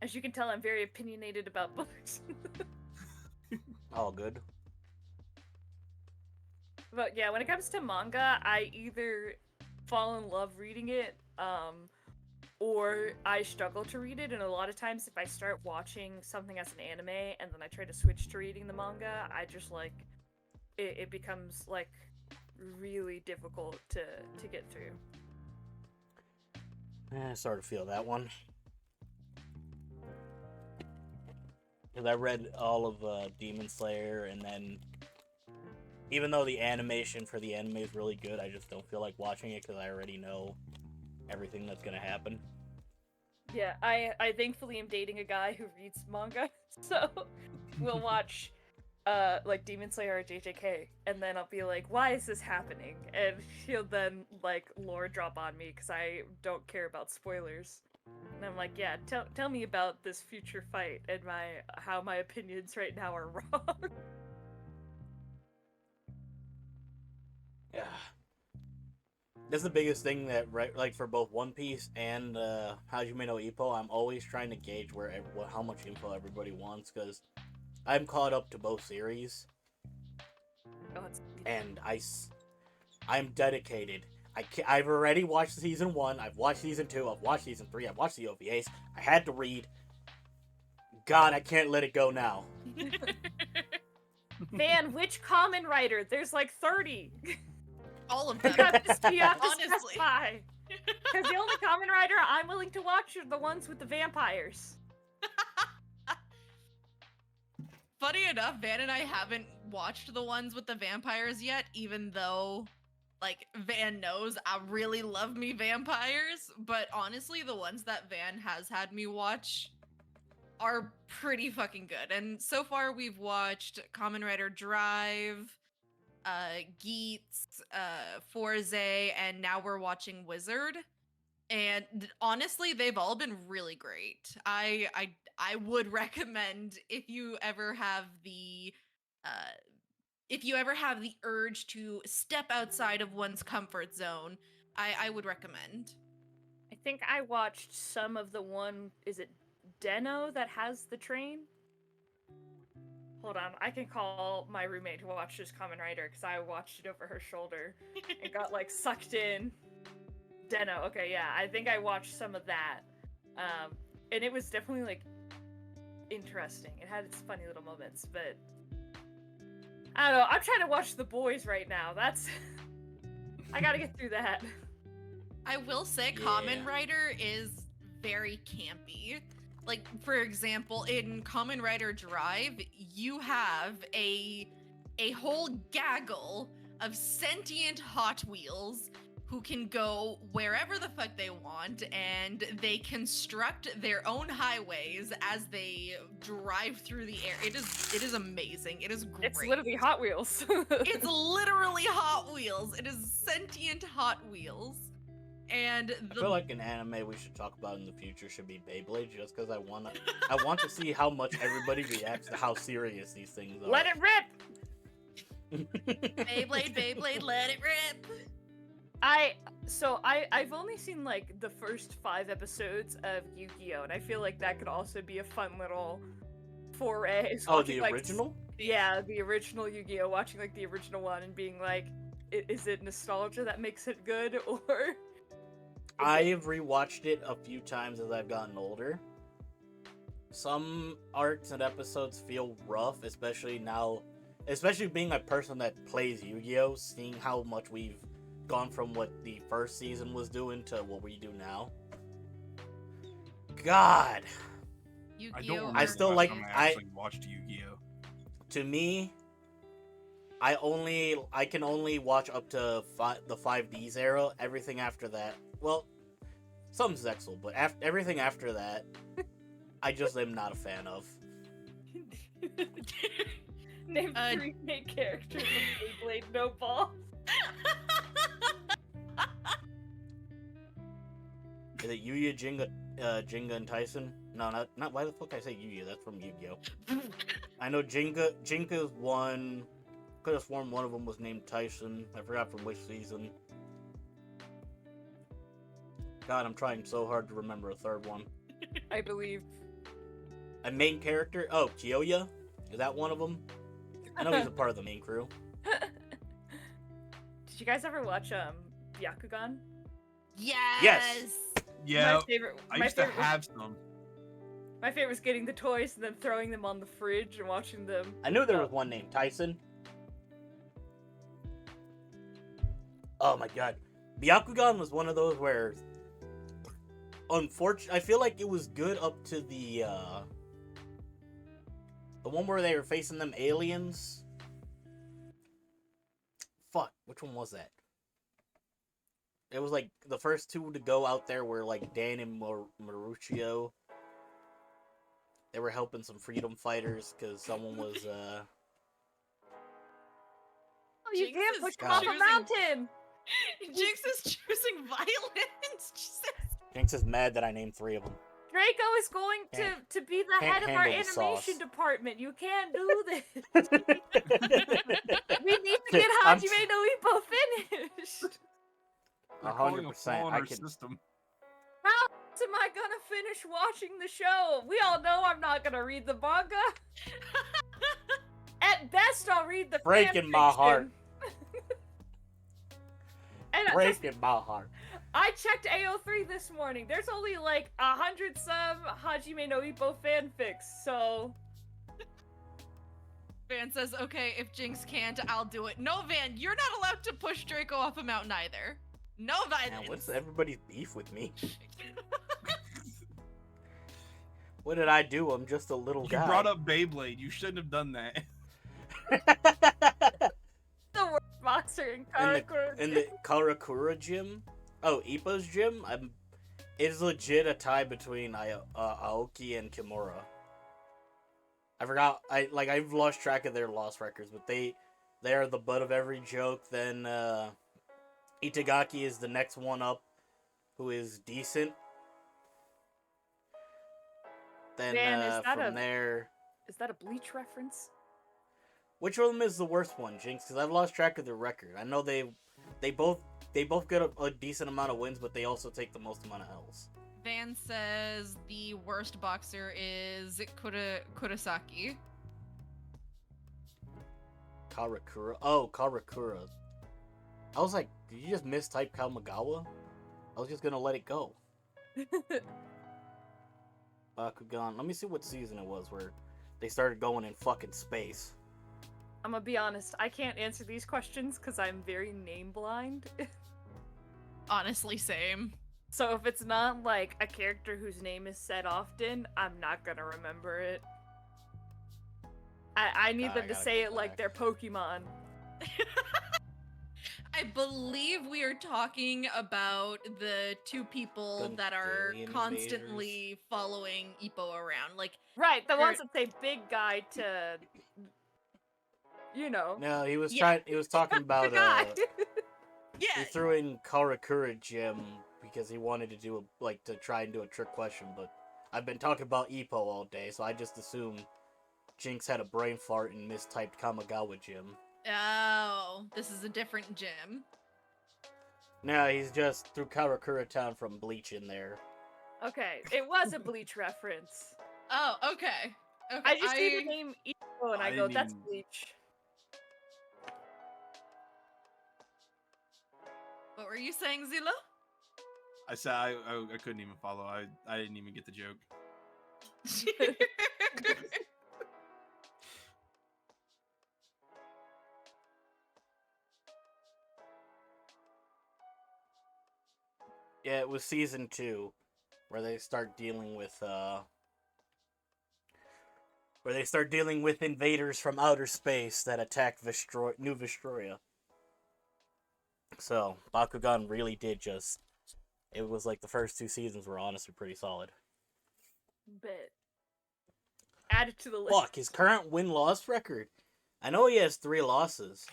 As you can tell, I'm very opinionated about books. All good. But yeah, when it comes to manga, I either fall in love reading it, or I struggle to read it, and a lot of times if I start watching something as an anime and then I try to switch to reading the manga, I just like it becomes like really difficult to get through. I sort of feel that one. Because I read all of Demon Slayer, and then even though the animation for the anime is really good, I just don't feel like watching it because I already know everything that's gonna happen. Yeah, I thankfully am dating a guy who reads manga, so we'll watch like Demon Slayer or JJK, and then I'll be like, why is this happening? And he'll then like lore drop on me because I don't care about spoilers. And I'm like, yeah, tell me about this future fight and how my opinions right now are wrong. Yeah. That's the biggest thing that, right, like for both One Piece and Hajime no Ippo, I'm always trying to gauge how much info everybody wants, because I'm caught up to both series, and I'm dedicated. I've already watched season 1, I've watched season 2, I've watched season 3, I've watched the OVAs, I had to read. God, I can't let it go now. Man, which common writer? There's like 30. All of them. You have to Honestly. specify. Because the only common writer I'm willing to watch are the ones with the vampires. Funny enough, Van and I haven't watched the ones with the vampires yet, even though, like, Van knows I really love me vampires. But honestly, the ones that Van has had me watch are pretty fucking good. And so far, we've watched Kamen Rider Drive, Geats, Forze, and now we're watching Wizard. And honestly, they've all been really great. I would recommend if you ever have the urge to step outside of one's comfort zone, I would recommend. I think I watched some of the one, is it Deno that has the train? Hold on, I can call my roommate who watches Kamen Rider because I watched it over her shoulder and got like sucked in. Deno, okay, yeah, I think I watched some of that, and it was definitely like interesting. It had its funny little moments, but I don't know. I'm trying to watch The Boys right now. That's I gotta get through that. I will say, Kamen Rider is very campy. Like, for example, in Kamen Rider Drive, you have a whole gaggle of sentient Hot Wheels who can go wherever the fuck they want, and they construct their own highways as they drive through the air. It is amazing. It is great. It's literally Hot Wheels. It's literally Hot Wheels. It is sentient Hot Wheels. And I feel like an anime we should talk about in the future should be Beyblade, just because I want to see how much everybody reacts to how serious these things are. Let it rip! Beyblade, let it rip. I've only seen like the first 5 episodes of Yu-Gi-Oh, and I feel like that could also be a fun little foray. Oh, the original? Yeah, the original Yu-Gi-Oh, watching like the original one and being like, is it nostalgia that makes it good, or? I have rewatched it a few times as I've gotten older. Some arcs and episodes feel rough, especially being a person that plays Yu-Gi-Oh, seeing how much we've gone from what the first season was doing to what we do now. God. Yu-Gi-Oh! I still like- I actually watched Yu-Gi-Oh. To me, I can only watch up to the 5Ds era. Everything after that, well, some Zexal, but everything after that, I just am not a fan of. Name 3 main characters of Beyblade No Ball. Is it UwU, Jinga, and Tyson? No, not. Why the fuck I say UwU? That's from Yu-Gi-Oh. I know Jinga's one. Could have sworn one of them was named Tyson. I forgot from which season. God, I'm trying so hard to remember a third one. I believe. A main character? Oh, Kyoya? Is that one of them? I know he's a part of the main crew. Did you guys ever watch Byakugan? Yes. Yeah, My favorite. I my used to favorite have some. My favorite was getting the toys and then throwing them on the fridge and watching them. I knew there was one named Tyson. Oh my god. Byakugan was one of those where... Unfortunately, I feel like it was good up to the one where they were facing them aliens. Fuck, which one was that? It was like the first 2 to go out there were like Dan and Maruccio. They were helping some freedom fighters because someone was Oh, you Jinx can't is push them off a choosing- mountain! Jinx is choosing violence. Jesus. Jinx is mad that I named 3 of them. Draco is going to be the Can't head of our handle the animation sauce. department. You can't do this. We need to get I'm- Hajime no Ippo finished. They're calling a 100%. flaw in I our can. system. How else am I gonna finish watching the show? We all know I'm not gonna read the manga. At best, I'll read the Breaking my heart. And Breaking my heart. I checked AO3 this morning. There's only like 100 some Hajime no Ippo fanfics, so Van says, okay, if Jinx can't, I'll do it. No, Van, you're not allowed to push Draco off a mountain either. No Man, violence. what's everybody's beef with me? What did I do? I'm just a little You guy. brought up Beyblade. You shouldn't have done that. the worst boxer in Karakura. in the Karakura gym. Oh, Ippo's gym. It's legit a tie between Aoki and Kimura. I forgot. I've lost track of their loss records, but they are the butt of every joke. Then Itagaki is the next one up, who is decent. Then Man, is that from there, Is that a Bleach reference? which of them is the worst one, Jinx? Because I've lost track of their record. I know they both get a decent amount of wins, but they also take the most amount of L's. Van says the worst boxer is Kurosaki. Karakura. Oh, Karakura. I was like, did you just mistype Kamagawa? I was just gonna let it go. Bakugan. Let me see what season it was where they started going in fucking space. I'm gonna be honest, I can't answer these questions because I'm very name blind. Honestly, same. So if it's not like a character whose name is said often, I'm not gonna remember it. I need I them to gotta say go it like back. they're Pokemon. I believe we are talking about the two people The that are alien constantly following Ippo around. Like, Right, the Or- ones that say big guy to, you know, No, he was Yeah. He was talking the about guy. yeah, he threw in Karakura Gym because he wanted to do to try and do a trick question, but I've been talking about Ippo all day, so I just assumed Jinx had a brain fart and mistyped Kamigawa Gym. oh, this is a different gym. No, he's just threw Karakura Town from Bleach in there. Okay, it was a Bleach reference. Oh, okay. Okay. I just see the name Ippo and I go, didn't that's even- Bleach. What were you saying, Zila? I said I couldn't even follow. I didn't even get the joke. Yeah, it was season 2 where they start dealing with invaders from outer space that attack New Vestroia. So, Bakugan really did just... It was like the first 2 seasons were honestly pretty solid. Bit. Add it to the list. Fuck, his current win-loss record. I know he has 3 losses.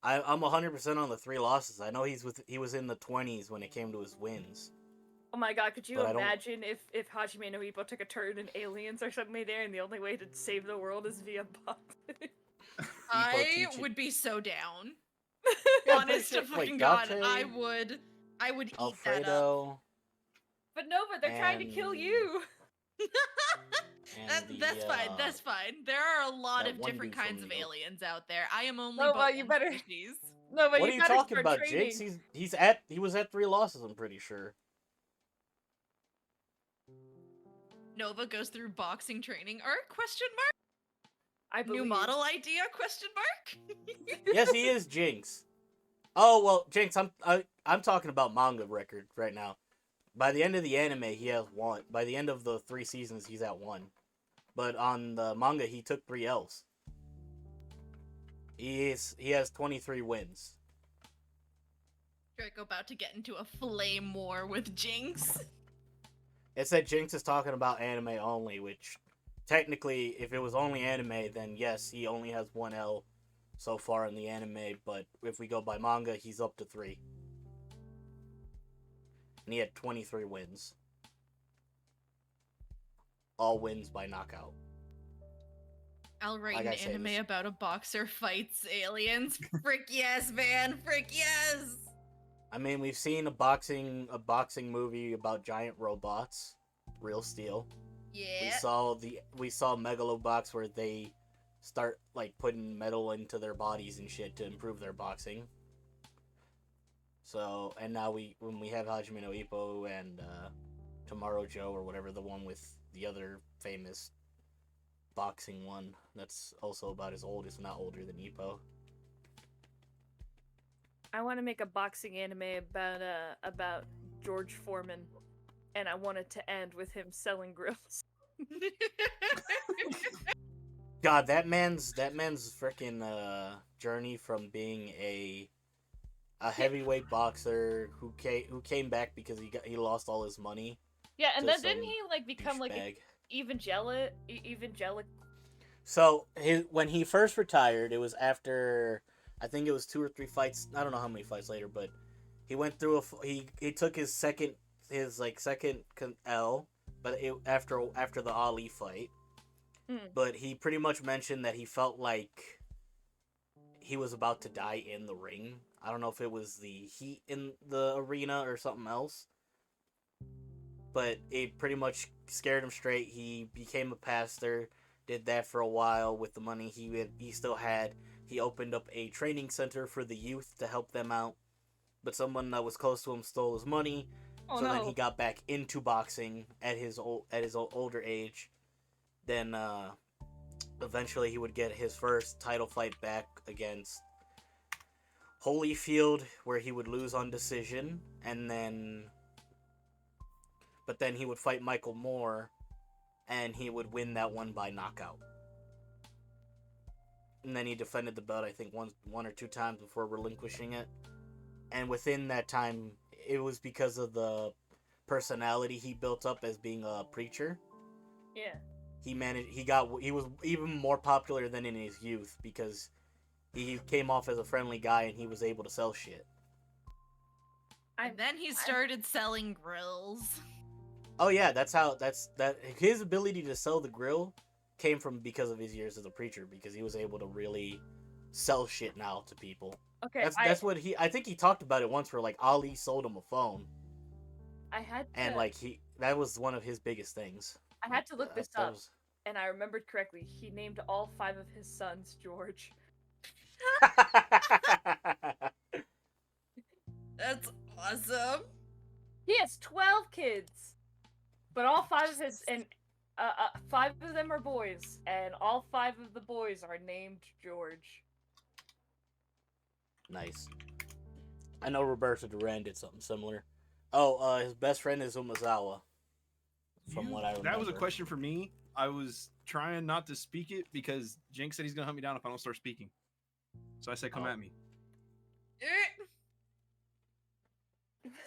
I'm 100% on the 3 losses. I know he was in the 20s when it came to his wins. Oh my god, could you But I don't- imagine if Hajime no Ippo took a turn and aliens are suddenly there and the only way to save the world is via boxing? I teaching- would be so down. Yeah, I'm Honest to pretty sure- fucking wait, God, Date, I would eat that up. Alfredo, But no, but they're trying to kill And- you. and That's fine. That's fine. There are a lot that of one different dude from kinds of New York. aliens out there. I am only No, but well, you one better- species. No, but What are you better talking start about, training. Jinx? He was at 3 losses, I'm pretty sure. Nova goes through boxing training. Question mark? I believe. New model idea? Question mark? Yes, he is Jinx. Oh well, Jinx. I'm talking about manga record right now. By the end of the anime, he has 1. By the end of the 3 seasons, he's at 1. But on the manga, he took 3 L's. He has 23 wins. Draco about to get into a flame war with Jinx. It said Jinx is talking about anime only, which technically, if it was only anime, then yes, he only has 1 L so far in the anime. But if we go by manga, he's up to 3. And he had 23 wins. All wins by knockout. I'll write Like an I say, anime this- about a boxer fights aliens. Frick yes, man. Frick yes. I mean, we've seen a boxing movie about giant robots, Real Steel. Yeah. We saw Megalobox where they start like putting metal into their bodies and shit to improve their boxing. So, and now when we have Hajime no Ippo and Tomorrow Joe or whatever, the one with the other famous boxing one that's also about as old, if not older than Ippo. I want to make a boxing anime about George Foreman, and I want it to end with him selling grills. God, that man's freaking journey from being a heavyweight boxer who came back because he lost all his money. Yeah, and To then didn't some he like become like an douchebag. evangelic? So when he first retired, it was after, I think it was 2 or 3 fights. I don't know how many fights later, but he went through he took his second L, but after the Ali fight. Mm. But he pretty much mentioned that he felt like he was about to die in the ring. I don't know if it was the heat in the arena or something else. But it pretty much scared him straight. He became a pastor, did that for a while with the money he still had. He opened up a training center for the youth to help them out. But someone that was close to him stole his money. Oh So no! then he got back into boxing at his older age. Then eventually he would get his first title fight back against Holyfield, where he would lose on decision, but then he would fight Michael Moore, and he would win that one by knockout. and then he defended the belt, I think, one or two times before relinquishing it. And within that time, it was because of the personality he built up as being a preacher. Yeah. He was even more popular than in his youth because he came off as a friendly guy and he was able to sell shit. And then he started selling grills. Oh yeah, his ability to sell the grill came from because of his years as a preacher, because he was able to really sell shit now to people. Okay. That's what I think he talked about it once, where like Ali sold him a phone. I had to, And like that was one of his biggest things. I had to look this That up, was- and I remembered correctly. He named all 5 of his sons George. That's awesome. He has 12 kids, but all 5 of his 5 of them are boys, and all 5 of the boys are named George. Nice. I know Roberto Duran did something similar. Oh, his best friend is Umazawa. From what I remember. That was a question for me. I was trying not to speak it because Jinx said he's gonna hunt me down if I don't start speaking. So I said, "Come at me."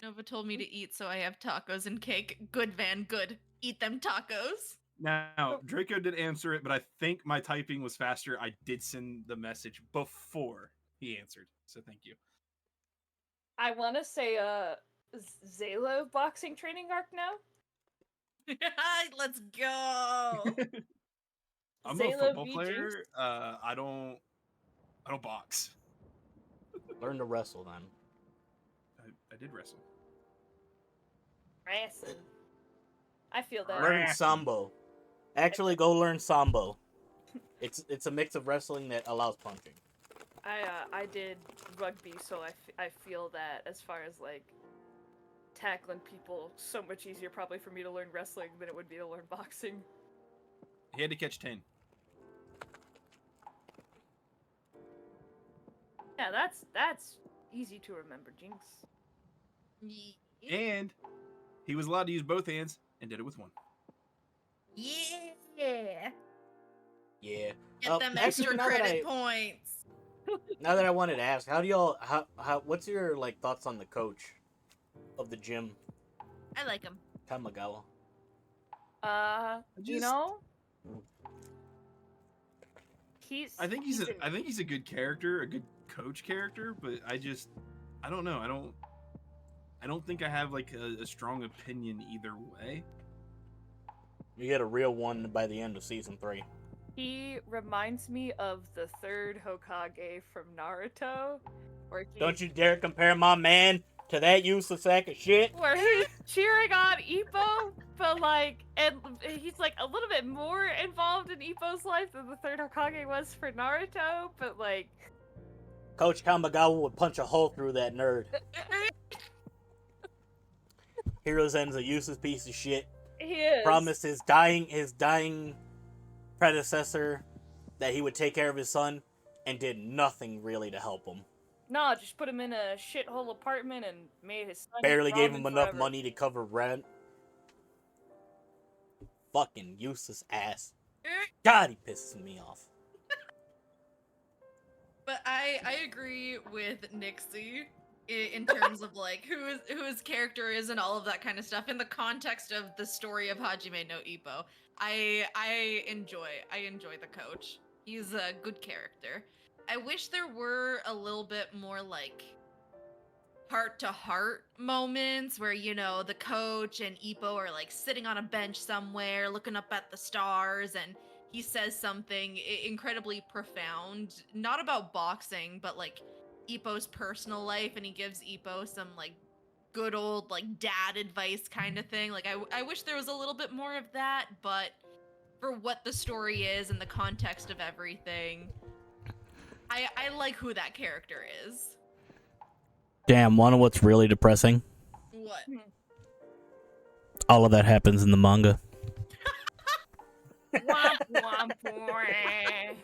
Nova told me to eat, so I have tacos and cake. Good, Van, good. Eat them tacos. Now, Draco did answer it, but I think my typing was faster. I did send the message before he answered, so thank you. I want to say Zalo boxing training arc now. Let's go. I'm Zalo a football v. player. Jinx? I don't box. Learn to wrestle then. I did wrestle. Wrestling. I feel that. Learn Sambo. Actually, go learn Sambo. It's a mix of wrestling that allows punching. I did rugby, so I feel that as far as like tackling people, so much easier probably for me to learn wrestling than it would be to learn boxing. He had to catch 10. Yeah, that's easy to remember, Jinx. And he was allowed to use both hands and did it with one. Yeah. Yeah. Get them extra credit points. Now that I wanted to ask, how do y'all what's your like thoughts on the coach of the gym, I like him. Kamagawa? You know, I think he's a good character, a good coach character, but I don't know. I don't think I have like a strong opinion either way. You get a real one by the end of season 3. He reminds me of the 3rd Hokage from Naruto. Don't you dare compare my man to that useless sack of shit. Where he's cheering on Ippo, but like, and he's like a little bit more involved in Ippo's life than the 3rd Hokage was for Naruto, but like... Coach Kamagawa would punch a hole through that nerd. Hiruzen's a useless piece of shit. He is. Promised his dying predecessor that he would take care of his son, and did nothing really to help him. No, just put him in a shithole apartment and made his son Barely eat gave ramen him enough forever. money to cover rent. Fucking useless ass. God, he pisses me off. But I agree with Nixie in terms of like who his character is and all of that kind of stuff in the context of the story of Hajime no Ippo. I enjoy the coach. He's a good character. I wish there were a little bit more like heart-to-heart moments where, you know, the coach and Ippo are like sitting on a bench somewhere looking up at the stars, and he says something incredibly profound, not about boxing, but like Ippo's personal life, and he gives Ippo some like good old like dad advice kind of thing. Like I wish there was a little bit more of that, but for what the story is and the context of everything, I like who that character is. Damn, wanna know what's really depressing? What? All of that happens in the manga. Womp womp womp.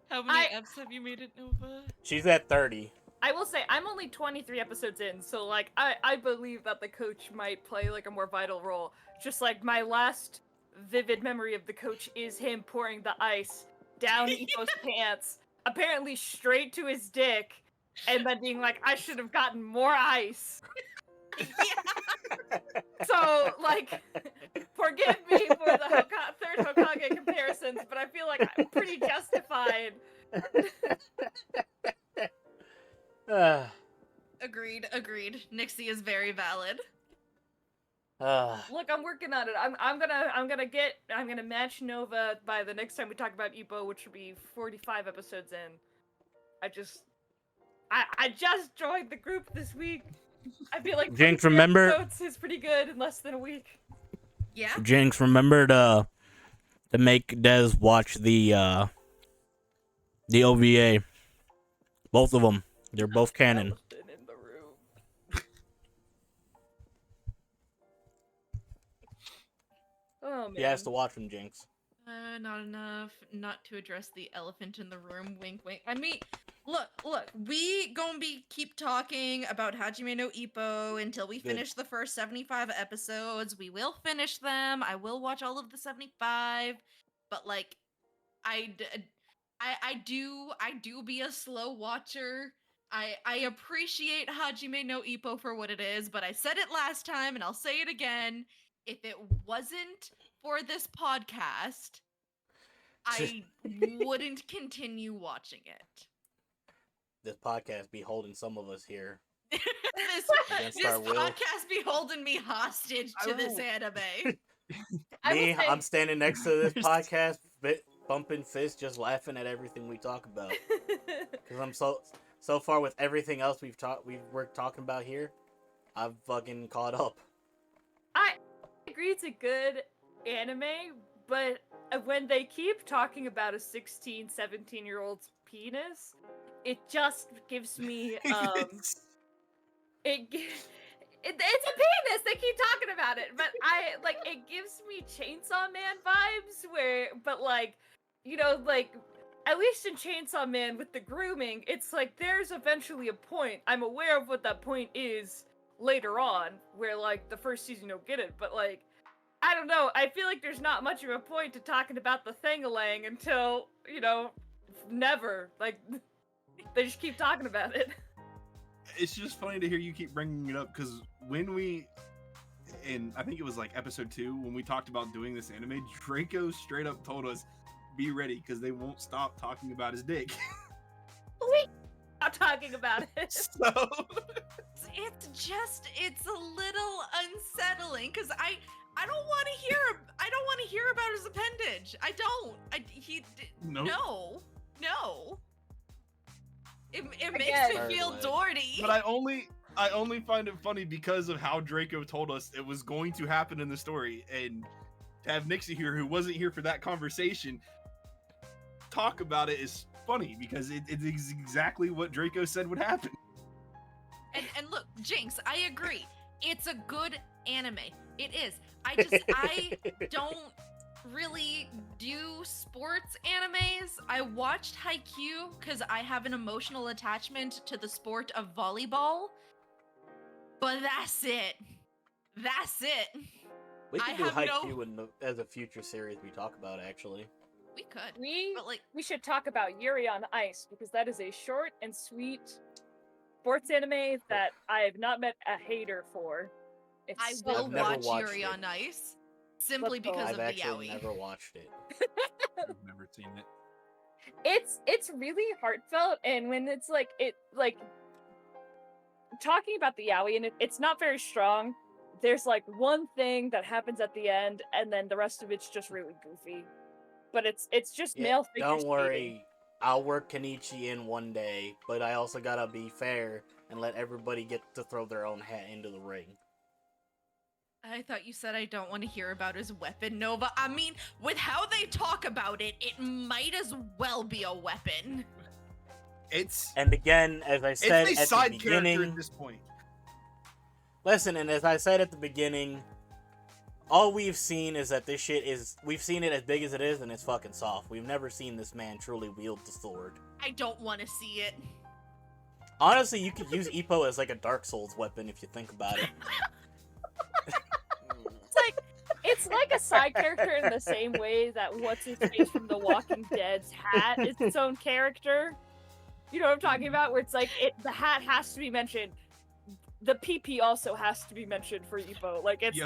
How many eps have you made it, Nova? She's at 30. I will say, I'm only 23 episodes in, so like, I believe that the coach might play like a more vital role. Just like my last vivid memory of the coach is him pouring the ice down Ippo's pants, apparently straight to his dick, and then being like, I should have gotten more ice. Yeah. So, like, forgive me for the third Hokage comparisons, but I feel like I'm pretty justified. Agreed. Nixie is very valid. Look, I'm working on it. I'm gonna match Nova by the next time we talk about Ippo, which will be 45 episodes in. I just joined the group this week. I feel like Jinx, 43 remember- episodes is pretty good in less than a week. Yeah. Jinx, remember to make Dez watch the OVA. Both of them. They're both canon. Elephant in the room. Oh man. He has to watch them, Jinx. Not enough. Not to address the elephant in the room. Wink, wink. I mean, look. We gonna keep talking about Hajime no Ippo until we finish the first 75 episodes. We will finish them. I will watch all of the 75. But like, I do be a slow watcher. I appreciate Hajime no Ippo for what it is, but I said it last time and I'll say it again. If it wasn't for this podcast, I wouldn't continue watching it. This podcast be holding some of us here. this Against our will. podcast be holding me hostage to this anime. Me, I'm standing next to this podcast, bumping fists, just laughing at everything we talk about. Because I'm so far with everything else we're talking about here, I've fucking caught up. I agree it's a good anime, but when they keep talking about a 16, 17-year-old's penis, it just gives me it's a penis. They keep talking about it, but it gives me Chainsaw Man vibes. But like, you know, like at least in Chainsaw Man with the grooming, it's like there's eventually a point. I'm aware of what that point is later on, where like the first season you'll get it, but like I don't know. I feel like there's not much of a point to talking about the Thangalang until, you know, never. Like they just keep talking about it. It's just funny to hear you keep bringing it up, because when I think it was like episode 2, when we talked about doing this anime, Draco straight up told us, be ready, because they won't stop talking about his dick. We not talking about it. So It's a little unsettling because I don't want to hear about his appendage. I don't. Nope. No. It Again. makes me feel dirty. But I only find it funny because of how Draco told us it was going to happen in the story, and to have Nixie here, who wasn't here for that conversation, talk about it is funny because it is exactly what Draco said would happen. And look, Jinx, I agree. It's a good anime. It is. I don't really do sports animes. I watched Haikyuu because I have an emotional attachment to the sport of volleyball. But that's it. We I could do have Haikyuu as a future series we talk about, actually. We could. But like, We should talk about Yuri on Ice, because that is a short and sweet sports anime that I have not met a hater for. I so will I've never watch watched Yuri it. on Ice simply Let's go. because I've of the actually yaoi. never watched it. I've never seen it. It's really heartfelt, and when it's like talking about the yaoi, and it's not very strong. There's like one thing that happens at the end, and then the rest of it's just really goofy. But it's just Yeah, male figure don't skating. worry. I'll work Kenichi in one day, but I also gotta be fair and let everybody get to throw their own hat into the ring. I thought you said I don't want to hear about his weapon, Nova. I mean, with how they talk about it, it might as well be a weapon. It's And again, as I said a at side the character beginning, at this point. listen, and as I said at the beginning, all we've seen is that this shit we've seen it as big as it is, and it's fucking soft. We've never seen this man truly wield the sword. I don't want to see it. Honestly, you could use Ippo as like a Dark Souls weapon if you think about it. It's It's like a side character in the same way that what's his face from The Walking Dead's hat is its own character. You know what I'm talking about? Where it's like the hat has to be mentioned. The PP also has to be mentioned for Ippo. Like it's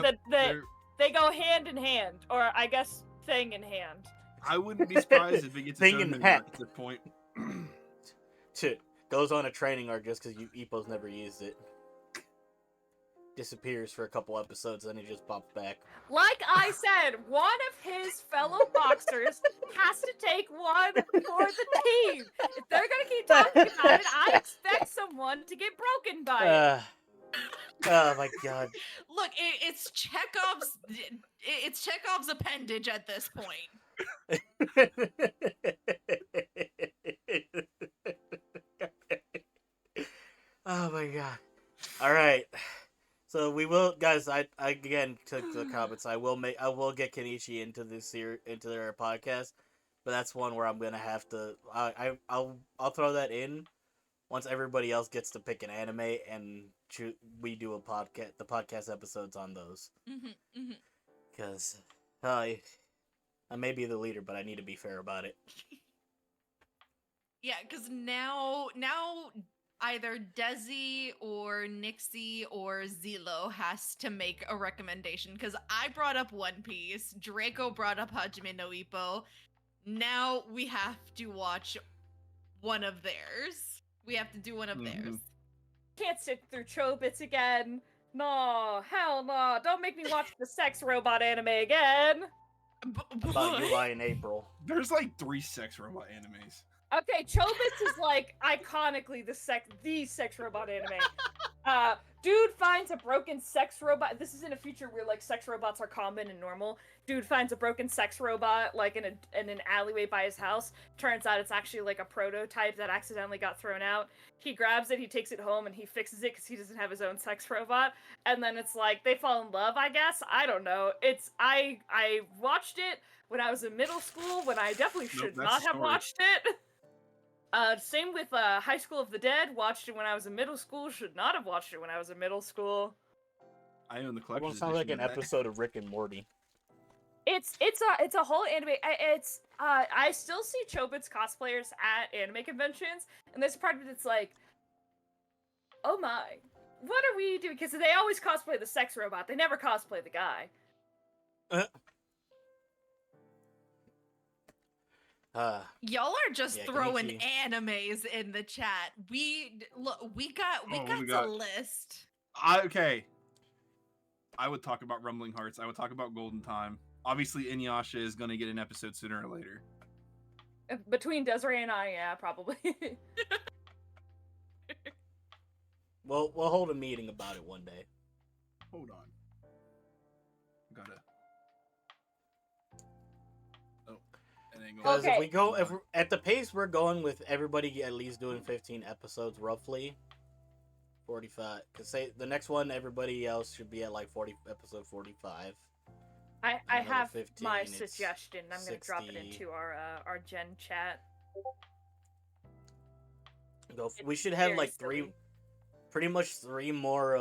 they go hand in hand, or I guess thing in hand. I wouldn't be surprised if it gets its own mini arc at this point. Goes on a training arc just because Ippo's never used it. Disappears for a couple episodes, then he just pops back. Like I said, one of his fellow boxers has to take one for the team. If they're gonna keep talking about it, I expect someone to get broken by it. Oh my god! Look, it's Chekhov's appendage at this point. Oh my god! All right. So we will, guys. I again took the comments. I will get Kenichi into their podcast, but that's one where I'm gonna have to. I'll throw that in once everybody else gets to pick an anime and we do a podcast. The podcast episodes on those. Because I may be the leader, but I need to be fair about it. Yeah, because now either Desi or Nixie or Zelo has to make a recommendation, because I brought up One Piece, Draco brought up Hajime no Ippo. Now we have to watch one of theirs. We have to do one of theirs. Can't sit through Chobits again. No, hell no. Don't make me watch the sex robot anime again. About UI in April. There's like 3 sex robot animes. Okay, Chobits is like iconically the sex robot anime. Dude finds a broken sex robot. This is in a future where like sex robots are common and normal. Dude finds a broken sex robot like in an alleyway by his house. Turns out it's actually like a prototype that accidentally got thrown out. He grabs it, he takes it home, and he fixes it because he doesn't have his own sex robot. And then it's like they fall in love, I guess. I don't know. I watched it when I was in middle school when I definitely should not have watched it. Same with High School of the Dead. Watched it when I was in middle school. Should not have watched it when I was in middle school. I own the collection. It sounds like an episode of Rick and Morty. It's a whole anime. I still see Chobits cosplayers at anime conventions, and there's a part of it that's like, oh my, what are we doing? Because they always cosplay the sex robot. They never cosplay the guy. Y'all are just throwing animes in the chat. We got a list. Okay. I would talk about Rumbling Hearts. I would talk about Golden Time. Obviously, Inuyasha is going to get an episode sooner or later. Between Desiree and I, yeah, probably. Well, we'll hold a meeting about it one day. Hold on. Gotta. Oh, and then Because if we go, at the pace we're going with everybody at least doing 15 episodes, roughly 45. Because say the next one, everybody else should be at like episode 45. I have 15, my suggestion. I'm gonna drop it 60. into our Gen chat. We should have like pretty much 3 more.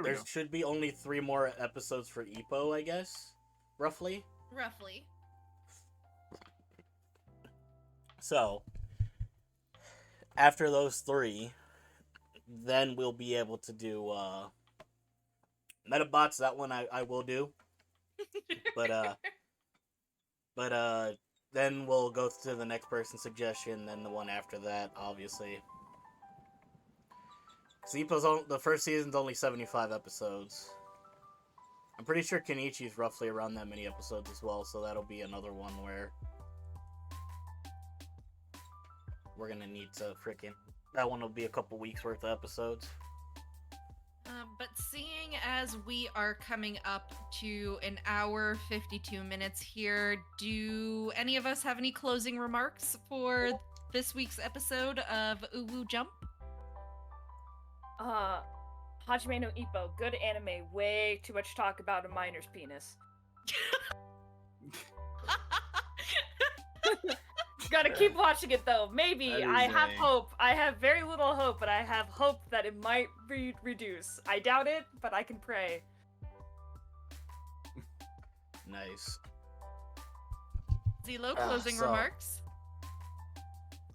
There should be only 3 more episodes for Ippo, I guess, roughly. So after those 3, then we'll be able to do Metabots. That one I will do. But then we'll go to the next person's suggestion, then the one after that, obviously. The first season's only 75 episodes. I'm pretty sure Kenichi's roughly around that many episodes as well, so that'll be another one where we're gonna need to that one will be a couple weeks worth of episodes. But seeing as we are coming up to an hour 52 minutes here, do any of us have any closing remarks for this week's episode of UwU Jump? Hajime no Ippo, good anime. Way too much talk about a miner's penis. Gotta keep watching it though. Maybe I have hope. I have very little hope, but I have hope that it might reduce. I doubt it, but I can pray. Nice. Zelo, closing so- remarks.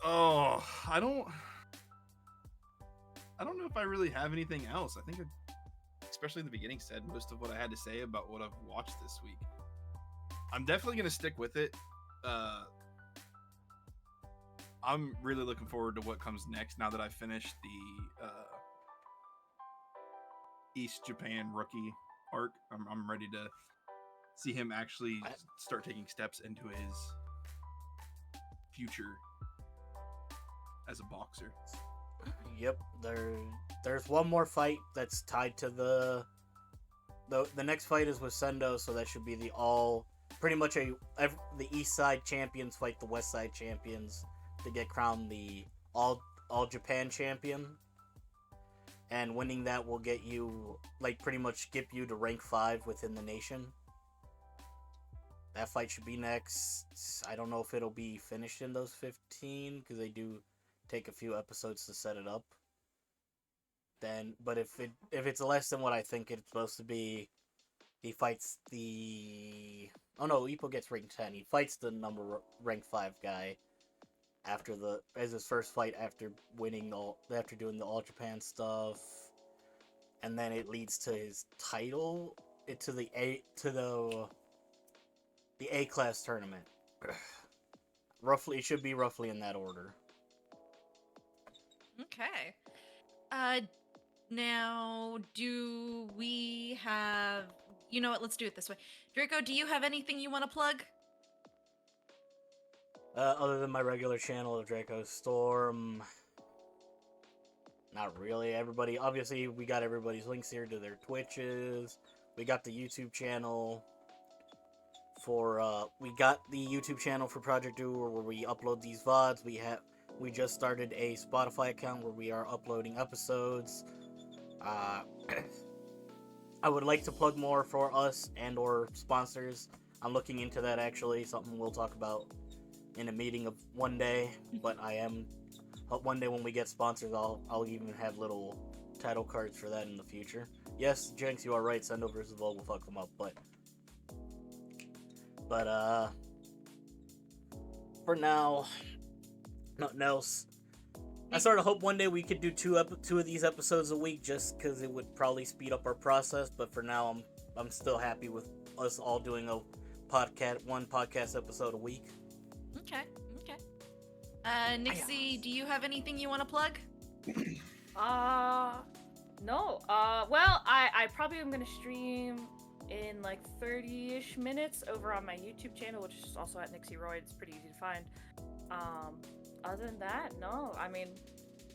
Oh, I don't know if I really have anything else. I think, especially in the beginning, said most of what I had to say about what I've watched this week. I'm definitely gonna stick with it. I'm really looking forward to what comes next now that I've finished the East Japan rookie arc. I'm ready to see him actually start taking steps into his future as a boxer. Yep, there's one more fight that's tied to the next fight is with Sendo, so that should be the pretty much the East Side champions fight the West Side champions to get crowned the all Japan champion. And winning that will get you, like, pretty much skip you to rank 5 within the nation. That fight should be next. I don't know if it'll be finished in those 15, because they do take a few episodes to set it up. But if it's less than what I think it's supposed to be, he fights the... Oh no, Ippo gets rank 10. He fights the rank 5 guy as his first fight after doing the All Japan stuff, and then it leads to his title to the A class tournament. Roughly, it should be roughly in that order. Okay. Now, do we have... You know what, let's do it this way. Draco, do you have anything you want to plug? Other than my regular channel of Draco Storm, not really. Obviously, we got everybody's links here to their Twitches. We got the YouTube channel we got the YouTube channel for Project UwU where we upload these VODs. We just started a Spotify account where we are uploading episodes. I would like to plug more for us and or sponsors. I'm looking into that, actually. Something we'll talk about in a meeting of one day. But one day when we get sponsors, I'll even have little title cards for that in the future. Yes, Jenks, you are right. Sendo versus Vol will fuck them up, but for now, nothing else. I sort of hope one day we could do two of these episodes a week, just because it would probably speed up our process. But for now, I'm still happy with us all doing one podcast episode a week. Okay. Nixie, do you have anything you want to plug? No. Well, I probably am gonna stream in like 30-ish minutes over on my YouTube channel, which is also at Nixieroid. It's pretty easy to find. Other than that, no. I mean,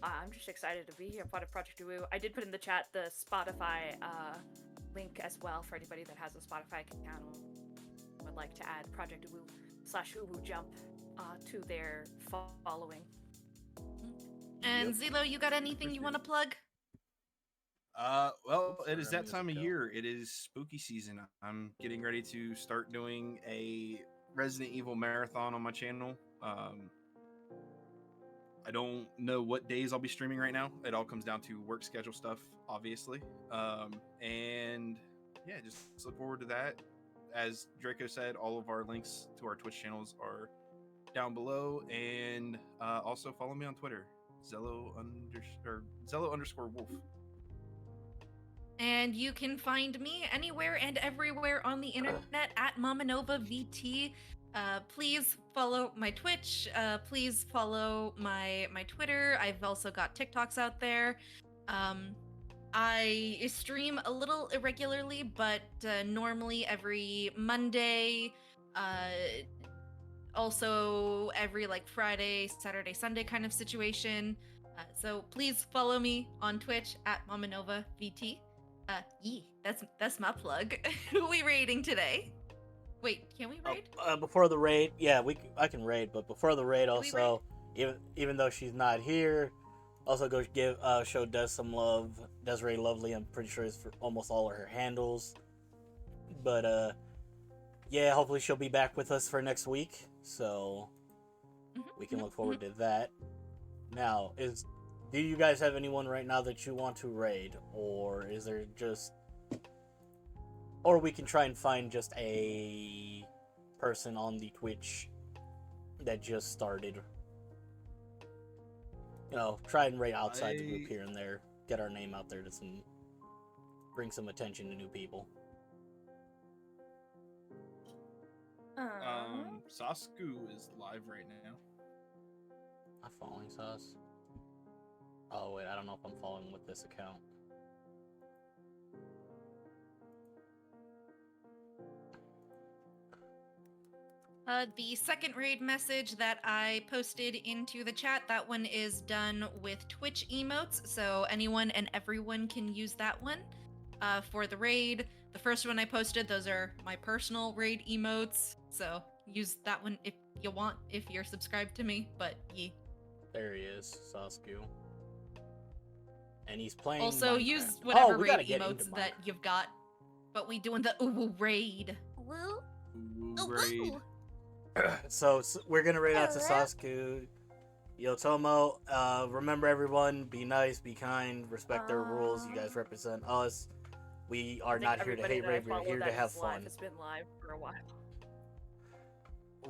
I'm just excited to be here, part of Project UwU. I did put in the chat the Spotify link as well for anybody that has a Spotify account and would like to add Project UwU/UwU Jump to their following. And Zelo, you got anything you want to plug? Well, it is that time of year. It is spooky season. I'm getting ready to start doing a Resident Evil marathon on my channel. I don't know what days I'll be streaming right now. It all comes down to work schedule stuff, obviously. And yeah, just look forward to that. As Draco said, all of our links to our Twitch channels are down below, and also follow me on Twitter, Zello_Wolf. And you can find me anywhere and everywhere on the internet at MamaNovaVT. Please follow my Twitch. Please follow my Twitter. I've also got TikToks out there. I stream a little irregularly, but normally every Monday. Also every like Friday, Saturday, Sunday kind of situation. So please follow me on Twitch at MamaNovaVT. That's my plug. Who are we raiding today? Wait, can we raid? Before the raid, yeah, I can raid, but before the raid, also, even though she's not here, also go show Des some love. Desiree Lovely, I'm pretty sure is for almost all of her handles. But yeah, hopefully she'll be back with us for next week, so we can look forward to that. Now, do you guys have anyone right now that you want to raid, or is there just Or we can try and find just a person on the Twitch that just started. You know, try and raid outside the group here and there. Get our name out there to bring some attention to new people. Sasku is live right now. I'm following Sas. Oh wait, I don't know if I'm following with this account. The second raid message that I posted into the chat, that one is done with Twitch emotes, so anyone and everyone can use that one for the raid. The first one I posted, those are my personal raid emotes, so use that one if you want, if you're subscribed to me, but yeah. There he is, Sasku. And he's playing Also, Minecraft. use whatever we gotta raid get into emotes that you've got, but we doing the UwU raid. Woo? Ooh, raid. So we're gonna raid out to Sasku. Yotomo, remember everyone, be nice, be kind, respect their rules. You guys represent us. We are not here to hate raid, we're here to have fun. It's been live for a while.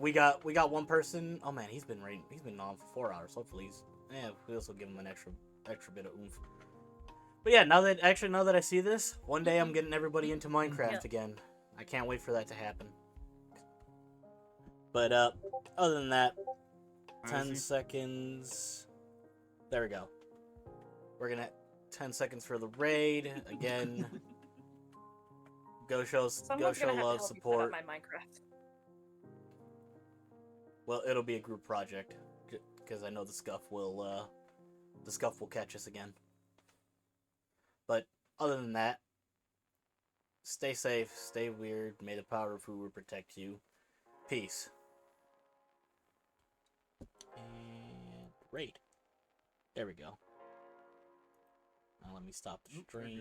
We got one person. Oh man, he's been on for 4 hours. Hopefully we also give him an extra bit of oomph. But yeah, now that I see this, one day I'm getting everybody into Minecraft again. I can't wait for that to happen. But other than that, 10 seconds. There we go. We're gonna 10 seconds for the raid again. Go show love, support. My Minecraft. Well, it'll be a group project because I know the scuff will catch us again. But other than that, stay safe, stay weird. May the power of UwU protect you. Peace. And raid. There we go. Now let me stop the stream.